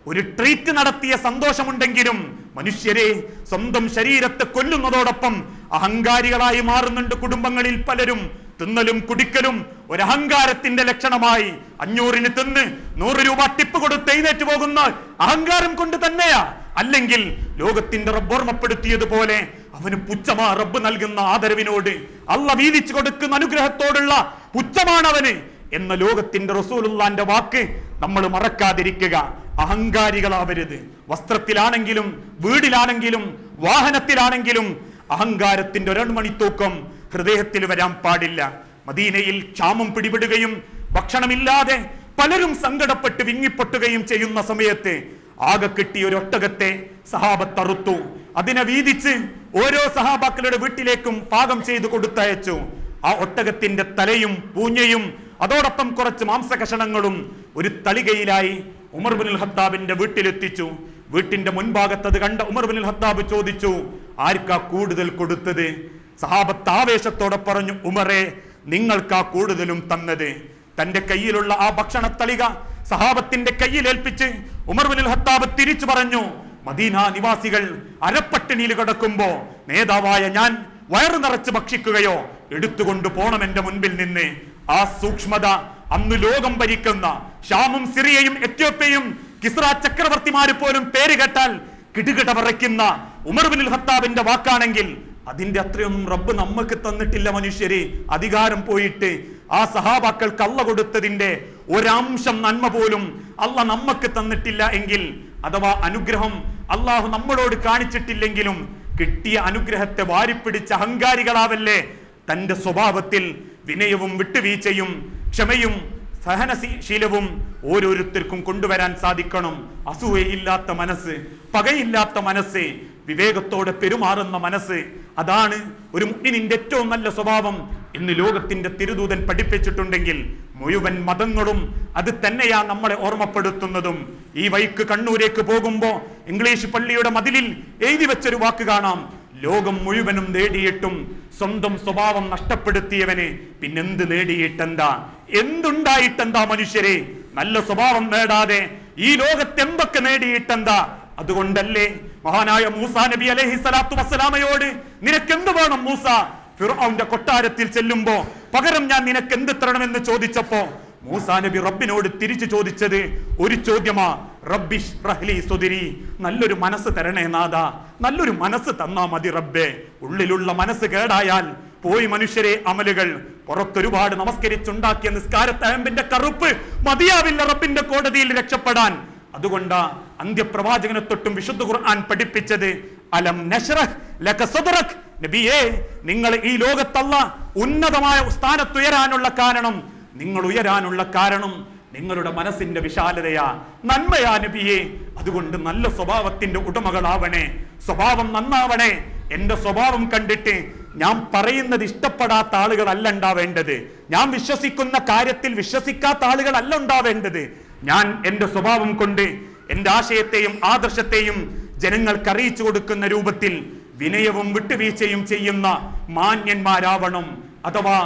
ഒരു ട്രീറ്റ് നടത്തിയ സന്തോഷമുണ്ടെങ്കിലും മനുഷ്യരെ സ്വന്തം ശരീരത്തെ കൊല്ലുന്നതോടൊപ്പം അഹങ്കാരികളായി മാറുന്നുണ്ട് കുടുംബങ്ങളിൽ പലരും. തിന്നലും കുടിക്കലും ഒരു അഹങ്കാരത്തിന്റെ ലക്ഷണമായി. 500-ന് തിന്ന് 100 രൂപ ടിപ്പ് കൊടുത്ത് എഴുന്നേറ്റ് പോകുന്ന അഹങ്കാരം കൊണ്ട് തന്നെയാ. അല്ലെങ്കിൽ ലോകത്തിന്റെ റബ്ബ് ഓർമ്മപ്പെടുത്തിയതുപോലെ അവന് പുച്ഛമാ റബ്ബ് നൽകുന്ന ആദരവിനോട്, അള്ള വീതിച്ചു കൊടുക്കുന്ന അനുഗ്രഹത്തോടുള്ള പുച്ഛമാണവന് എന്ന ലോകത്തിന്റെ റസൂലുള്ളാന്റെ വാക്ക് നമ്മൾ മറക്കാതിരിക്കുക. അഹങ്കാരികളാവരുത്. വസ്ത്രത്തിലാണെങ്കിലും വീടിലാണെങ്കിലും വാഹനത്തിലാണെങ്കിലും അഹങ്കാരത്തിന്റെ ഒരണുമണിത്തൂക്കം ഹൃദയത്തിൽ വരാൻ പാടില്ല. മദീനയിൽ ക്ഷാമം പിടിപെടുകയും ഭക്ഷണമില്ലാതെ പലരും സങ്കടപ്പെട്ട് വിങ്ങിപ്പൊട്ടുകയും ചെയ്യുന്ന സമയത്ത് ആകെ കിട്ടിയ ഒരു ഒട്ടകത്തെ സഹാബത്ത് അറുത്തു. അതിനെ വീതിച്ച് ഓരോ സഹാബാക്കളുടെ വീട്ടിലേക്കും പാകം ചെയ്ത് കൊടുത്തയച്ചു. ആ ഒട്ടകത്തിന്റെ തലയും പൂഞ്ഞയും അതോടൊപ്പം കുറച്ച് മാംസകഷണങ്ങളും ഒരു തളികയിലായി ഉമർ ഇബ്നുൽ ഖത്താബിന്റെ വീട്ടിലെത്തിച്ചു. വീട്ടിന്റെ മുൻഭാഗത്തത് കണ്ട ഉമർ ഇബ്നുൽ ഖത്താബ് ചോദിച്ചു, ആർക്കാ കൂടുതൽ കൊടുത്തത്? സഹാബത്ത് ആവേശത്തോടെ പറഞ്ഞു, ഉമറെ, നിങ്ങൾക്കാ കൂടുതലും തന്നത്. തന്റെ കയ്യിലുള്ള ആ ഭക്ഷണത്തളിക സഹാബത്തിന്റെ കയ്യിലേൽപ്പിച്ച് ഉമർ ഇബ്നുൽ ഖത്താബ് തിരിച്ചു പറഞ്ഞു, മദീന നിവാസികൾ അരപ്പട്ടിണിയിൽ കിടക്കുമ്പോ നേതാവായ ഞാൻ വയറു നിറച്ച് ഭക്ഷിക്കുകയോ? എടുത്തുകൊണ്ട് പോണം എന്റെ മുൻപിൽ നിന്ന്. ആ സൂക്ഷ്മത അന്ന് ലോകം ഭരിക്കുന്ന ഷാമും സിറിയയും എത്യോപ്യയും കിസ്ര ചക്രവർത്തിമാര് പോലും പേര് കേട്ടാൽ കിടുകിട പറയ്ക്കുന്ന ഉമർ ഇബ്നുൽ ഖത്താബിന്റെ വാക്കാണെങ്കിൽ അതിന്റെ അത്രയൊന്നും റബ്ബ് നമുക്ക് തന്നിട്ടില്ല മനുഷ്യരെ. അധികാരം പോയിട്ട് ആ സഹാബാക്കൾക്ക് അള്ള കൊടുത്തതിന്റെ ഒരംശം നന്മ പോലും അള്ള നമുക്ക് തന്നിട്ടില്ല എങ്കിൽ, അഥവാ അനുഗ്രഹം അള്ളാഹു നമ്മളോട് കാണിച്ചിട്ടില്ലെങ്കിലും കിട്ടിയ അനുഗ്രഹത്തെ വാരിപ്പിടിച്ച അഹങ്കാരികളാവല്ലേ. തന്റെ സ്വഭാവത്തിൽ വിനയവും വിട്ടുവീഴ്ചയും ക്ഷമയും സഹനശീലവും ഓരോരുത്തർക്കും കൊണ്ടുവരാൻ സാധിക്കണം. അസൂയയില്ലാത്ത മനസ്സ്, പകയില്ലാത്ത മനസ്സ്, വിവേകത്തോടെ പെരുമാറുന്ന മനസ്സ്, അതാണ് ഒരു മുഅ്മിനിന്റെ ഏറ്റവും നല്ല സ്വഭാവം എന്ന് ലോകത്തിന്റെ തിരുദൂതൻ പഠിപ്പിച്ചിട്ടുണ്ടെങ്കിൽ മുഴുവൻ മതങ്ങളും അത് തന്നെയാ നമ്മളെ ഓർമ്മപ്പെടുത്തുന്നതും. ഈ വഴിക്ക് കണ്ണൂരേക്ക് പോകുമ്പോ ഇംഗ്ലീഷ് പള്ളിയുടെ മതിലിൽ എഴുതി വെച്ചൊരു വാക്ക് കാണാം, ലോകം മുഴുവനും നേടിയിട്ടും സ്വന്തം സ്വഭാവം നഷ്ടപ്പെടുത്തിയവന് പിന്നെന്ത് നേടിയിട്ടെന്താ, എന്തുണ്ടായിട്ടെന്താ മനുഷ്യരെ? നല്ല സ്വഭാവം നേടാതെ ഈ ലോകത്ത് എന്തൊക്കെ നേടിയിട്ടെന്താ? അതുകൊണ്ടല്ലേ മഹാനായ മൂസാ നബി അലൈഹി സ്വലാത്തു വസ്സലാമയോട് നിനക്കെന്ത് വേണം മൂസ? ഫിർഔന്റെ കൊട്ടാരത്തിൽ ചെല്ലുമ്പോ പകരം ഞാൻ നിനക്ക് എന്ത് തരണമെന്ന് ചോദിച്ചപ്പോ മൂസാ നബി റബ്ബിനോട് തിരിച്ചു ചോദിച്ചത് ഒരു ചോദ്യമാ, റബ്ബിഷ് റഹ്ലി സുദിരി, നല്ലൊരു മനസ്സ് തരണേ നാഥ, നല്ലൊരു മനസ്സ് തന്നാ മതി റബ്ബേ. ഉള്ളിലുള്ള മനസ്സ് കേടായാൽ പോയി മനുഷ്യരെ അമലുകൾ. പുറത്തൊരുപാട് നമസ്കരിച്ചുണ്ടാക്കിയ നിസ്കാരത്തഴമ്പിന്റെ കറുപ്പ് മതിയാവില്ല റബ്ബിന്റെ കോടതിയിൽ രക്ഷപ്പെടാൻ. അതുകൊണ്ടാ അന്ത്യപ്രവാചകനെ തൊട്ടും വിശുദ്ധ ഖുർആൻ പഠിപ്പിച്ചത് അലം നശ്റഹ് ലക സദ്റക്. നബിയേ, നിങ്ങൾ ഈ ലോകത്തല്ല ഉന്നതമായ സ്ഥാനത്തുയരാനുള്ള കാരണം, നിങ്ങൾ ഉയരാനുള്ള കാരണം നിങ്ങളുടെ മനസ്സിന്റെ വിശാലതയാ, നന്മയാ നബിയേ. അതുകൊണ്ട് നല്ല സ്വഭാവത്തിന്റെ ഉടമകളാവണേ, സ്വഭാവം നന്നാവണേ. എന്റെ സ്വഭാവം കണ്ടിട്ട് ഞാൻ പറയുന്നത് ഇഷ്ടപ്പെടാത്ത ആളുകളല്ല ഉണ്ടാവേണ്ടത്, ഞാൻ വിശ്വസിക്കുന്ന കാര്യത്തിൽ വിശ്വസിക്കാത്ത ആളുകളല്ല ഉണ്ടാവേണ്ടത്. ഞാൻ എന്റെ സ്വഭാവം കൊണ്ട് എന്റെ ആശയത്തെയും ആദർശത്തെയും ജനങ്ങൾക്ക് അറിയിച്ചു കൊടുക്കുന്ന രൂപത്തിൽ വിനയവും വിട്ടുവീഴ്ചയും ചെയ്യുന്ന മാന്യന്മാരാവണം. അഥവാ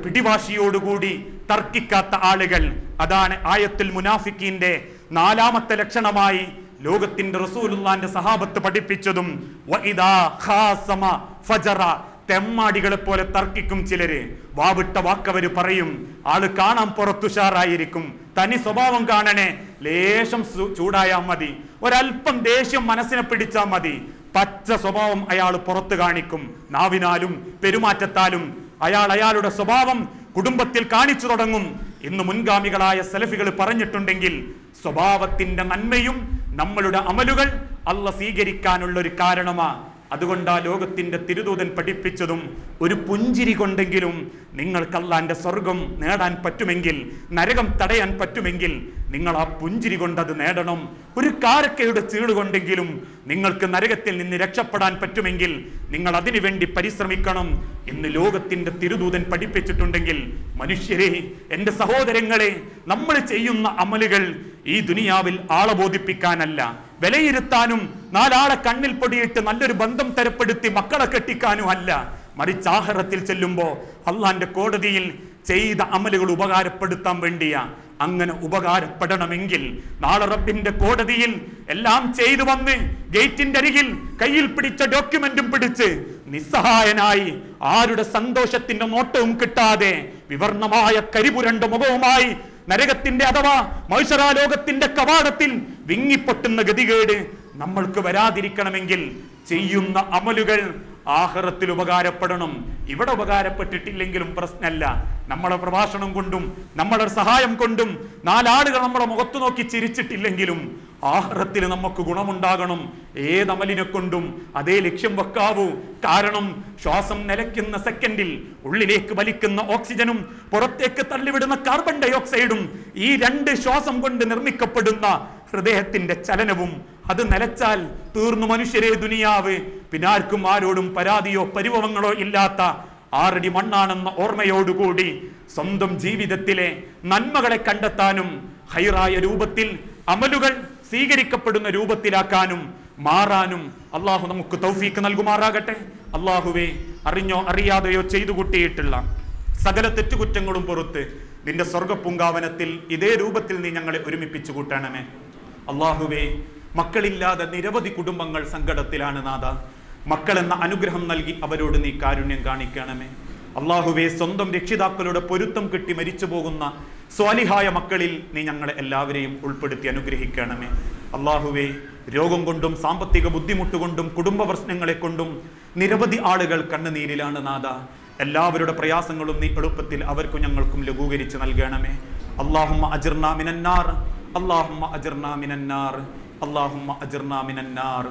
പിടിവാശിയോടുകൂടി തർക്കിക്കാത്ത ആളുകൾ. അതാണ് ആയത്തുൽ മുനാഫിഖീന്റെ 4ാമത്തെ ലക്ഷണമായി ലോകത്തിന്റെ റസൂലുള്ളാന്റെ സഹാബത്ത് പഠിപ്പിച്ചതും. വഇദാ ഖാസമ ഫജറ, തെമ്മാടികളെ പോലെ തർക്കിക്കും ചിലര്. വാവിട്ട വാക്കവര് പറയും. ആള് കാണാൻ പുറത്തുഷാറായിരിക്കും, തനി സ്വഭാവം കാണണേ, ലേശം ചൂടായാൽ മതി, ഒരല്പം ദേഷ്യം മനസ്സിനെ പിടിച്ചാൽ മതി, പച്ച സ്വഭാവം അയാൾ പുറത്തു കാണിക്കും. നാവിനാലും പെരുമാറ്റത്താലും അയാളുടെ സ്വഭാവം കുടുംബത്തിൽ കാണിച്ചു തുടങ്ങും. ഇന്ന് മുൻഗാമികളായ സലഫികൾ പറഞ്ഞിട്ടുണ്ടെങ്കിൽ സ്വഭാവത്തിന്റെ നന്മയും നമ്മളുടെ അമലുകൾ അല്ലാഹ് സ്വീകരിക്കാനുള്ള ഒരു കാരണമാ. അതുകൊണ്ടാ ലോകത്തിന്റെ തിരുദൂതൻ പഠിപ്പിച്ചതും ഒരു പുഞ്ചിരി കൊണ്ടെങ്കിലും നിങ്ങൾക്ക് അല്ലാഹുവിന്റെ സ്വർഗം നേടാൻ പറ്റുമെങ്കിൽ, നരകം തടയാൻ പറ്റുമെങ്കിൽ നിങ്ങൾ ആ പുഞ്ചിരി കൊണ്ടത് നേടണം. ഒരു കാരക്കയുടെ ചീള് കൊണ്ടെങ്കിലും നിങ്ങൾക്ക് നരകത്തിൽ നിന്ന് രക്ഷപ്പെടാൻ പറ്റുമെങ്കിൽ നിങ്ങൾ അതിനു വേണ്ടി പരിശ്രമിക്കണം എന്ന് ലോകത്തിന്റെ തിരുദൂതൻ പഠിപ്പിച്ചിട്ടുണ്ടെങ്കിൽ, മനുഷ്യരെ, എന്റെ സഹോദരങ്ങളെ, നമ്മൾ ചെയ്യുന്ന അമലുകൾ ഈ ദുനിയാവിൽ ആളെ ബോധിപ്പിക്കാനല്ല, വിലയിരുത്താനും 4 ആളെ കണ്ണിൽ പൊടിയിട്ട് നല്ലൊരു ബന്ധം തരപ്പെടുത്തി മക്കളെ കെട്ടിക്കാനും അല്ല, മറിച്ച് ആഖിറത്തിൽ ചെല്ലുമ്പോ അള്ളാന്റെ കോടതിയിൽ ചെയ്ത അമലുകൾ ഉപകാരപ്പെടുത്താൻ വേണ്ടിയാ. അങ്ങനെ ഉപകാരപ്പെടണമെങ്കിൽ നാളെ റബ്ബിന്റെ കോടതിയിൽ എല്ലാം ചെയ്തു വന്ന് ഗേറ്റിന്റെ അരികിൽ കയ്യിൽ പിടിച്ച ഡോക്യുമെന്റും പിടിച്ച് നിസ്സഹായനായി, ആരുടെ സന്തോഷത്തിന്റെ നോട്ടവും കിട്ടാതെ വിവർണമായ കരിപുരണ്ട മുഖവുമായി നരകത്തിന്റെ അഥവാ മഹ്ശറാലോകത്തിന്റെ കവാടത്തിൽ വിങ്ങിപ്പൊട്ടുന്ന ഗതികേട് നമ്മൾക്ക് വരാതിരിക്കണമെങ്കിൽ ചെയ്യുന്ന അമലുകൾ ആഖിറത്തിൽ ഉപകാരപ്പെടണം. ഇവിടെ ഉപകാരപ്പെട്ടിട്ടില്ലെങ്കിലും പ്രശ്നമല്ല. നമ്മളെ പ്രഭാഷണം കൊണ്ടും നമ്മളെ സഹായം കൊണ്ടും 4 ആളുകൾ നമ്മളെ മുഖത്തു നോക്കി ചിരിച്ചിട്ടില്ലെങ്കിലും ആഖിറത്തിൽ നമുക്ക് ഗുണമുണ്ടാകണം. ഏതമലിനെ കൊണ്ടും അതേ ലക്ഷ്യം വെക്കാവൂ. കാരണം ശ്വാസം നിലയ്ക്കുന്ന സെക്കൻഡിൽ ഉള്ളിലേക്ക് വലിക്കുന്ന ഓക്സിജനും പുറത്തേക്ക് തള്ളിവിടുന്ന കാർബൺ ഡയോക്സൈഡും ഈ 2 ശ്വാസം കൊണ്ട് നിർമ്മിക്കപ്പെടുന്ന ഹൃദയത്തിന്റെ ചലനവും അത് നിലച്ചാൽ തീർന്നു മനുഷ്യരെ ദുനിയാവ്. പിന്നാർക്കും ആരോടും പരാതിയോ പരിഭവങ്ങളോ ഇല്ലാത്ത 6 അടി മണ്ണാണെന്ന ഓർമ്മയോടുകൂടി സ്വന്തം ജീവിതത്തിലെ നന്മകളെ കണ്ടെത്താനും ഹൈറായ രൂപത്തിൽ അമലുകൾ സ്വീകരിക്കപ്പെടുന്ന രൂപത്തിലാക്കാനും മാറാനും അള്ളാഹു നമുക്ക് തൗഫീക്ക് നൽകുമാറാകട്ടെ. അള്ളാഹുവേ, അറിഞ്ഞോ അറിയാതെയോ ചെയ്തു കൂട്ടിയിട്ടുള്ള സകല തെറ്റുകുറ്റങ്ങളും പുറത്ത് നിന്റെ സ്വർഗപ്പൂങ്കാവനത്തിൽ ഇതേ രൂപത്തിൽ നീ ഞങ്ങളെ ഒരുമിപ്പിച്ചു കൂട്ടണമേ. അള്ളാഹുവേ, മക്കളില്ലാതെ നിരവധി കുടുംബങ്ങൾ സങ്കടത്തിലാണ് നാഥ. മക്കളെന്ന അനുഗ്രഹം നൽകി അവരോട് നീ കാരുണ്യം കാണിക്കണമേ. അള്ളാഹുവേ, സ്വന്തം രക്ഷിതാക്കളുടെ പൊരുത്തം കിട്ടി മരിച്ചു പോകുന്ന സ്വാലിഹായ മക്കളിൽ നീ ഞങ്ങളെ എല്ലാവരെയും ഉൾപ്പെടുത്തി അനുഗ്രഹിക്കണമേ. അള്ളാഹുവേ, രോഗം കൊണ്ടും സാമ്പത്തിക ബുദ്ധിമുട്ടുകൊണ്ടും കുടുംബ പ്രശ്നങ്ങളെ കൊണ്ടും നിരവധി ആളുകൾ കണ്ണുനീരിലാണ് നാഥ. എല്ലാവരുടെ പ്രയാസങ്ങളും നീ എളുപ്പത്തിൽ അവർക്കും ഞങ്ങൾക്കും ലഘൂകരിച്ച് നൽകണമേ. അല്ലാഹുമ്മ അജിർനാ മിനന്നാർ, അല്ലാഹുമ്മ അജിർനാ മിനന്നാർ, അല്ലാഹുമ്മ അജിർനാ മിനന്നാർ.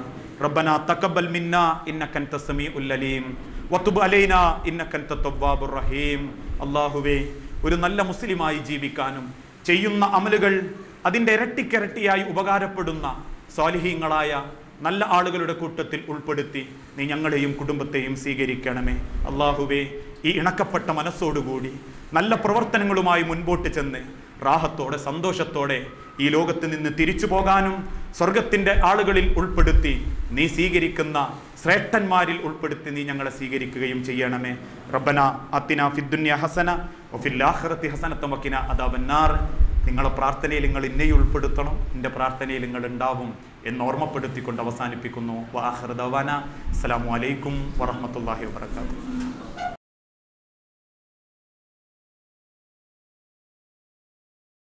റബ്ബനാ തഖബ്ബൽ മിന്നാ ഇന്നക അൻത സമീഉൽ അലീം വതുബ് അലൈനാ ഇന്നക അൻത തവ്വാബുർ റഹീം. അല്ലാഹുവേ, ഒരു നല്ല മുസ്ലിമായി ജീവിക്കാനും ചെയ്യുന്ന അമലുകൾ അതിൻ്റെ ഇരട്ടിക്കിരട്ടിയായി ഉപകാരപ്പെടുന്ന സ്വാലിഹീങ്ങളായ നല്ല ആളുകളുടെ കൂട്ടത്തിൽ ഉൾപ്പെടുത്തി നീ ഞങ്ങളെയും കുടുംബത്തെയും സ്വീകരിക്കണമേ. അല്ലാഹുവേ, ഈ ഇണക്കപ്പെട്ട മനസ്സോടുകൂടി നല്ല പ്രവർത്തനങ്ങളുമായി മുൻപോട്ട് ചെന്ന് റാഹത്തോടെ സന്തോഷത്തോടെ ഈ ലോകത്ത് നിന്ന് തിരിച്ചു പോകാനും സ്വർഗത്തിൻ്റെ ആളുകളിൽ ഉൾപ്പെടുത്തി നീ സ്വീകരിക്കുന്ന ശ്രേഷ്ഠന്മാരിൽ ഉൾപ്പെടുത്തി നീ ഞങ്ങളെ സ്വീകരിക്കുകയും ചെയ്യണമേ. റബ്ബന അത്തിന ഫിദ്ദുനിയ ഹസന വഫിൽ ആഖിറതി ഹസനത വഖിന അദാബന്നാർ. നിങ്ങളെ പ്രാർത്ഥനയിൽ നിങ്ങൾ എന്നെയും ഉൾപ്പെടുത്തണം, എൻ്റെ പ്രാർത്ഥനയിൽ നിങ്ങൾ ഉണ്ടാവും എന്ന് ഓർമ്മപ്പെടുത്തിക്കൊണ്ട് അവസാനിപ്പിക്കുന്നു. വആഖിറു ദഅവാന അസ്സലാമു അലൈക്കും വറഹ്മത്തുള്ളാഹി വബറകാതുഹു.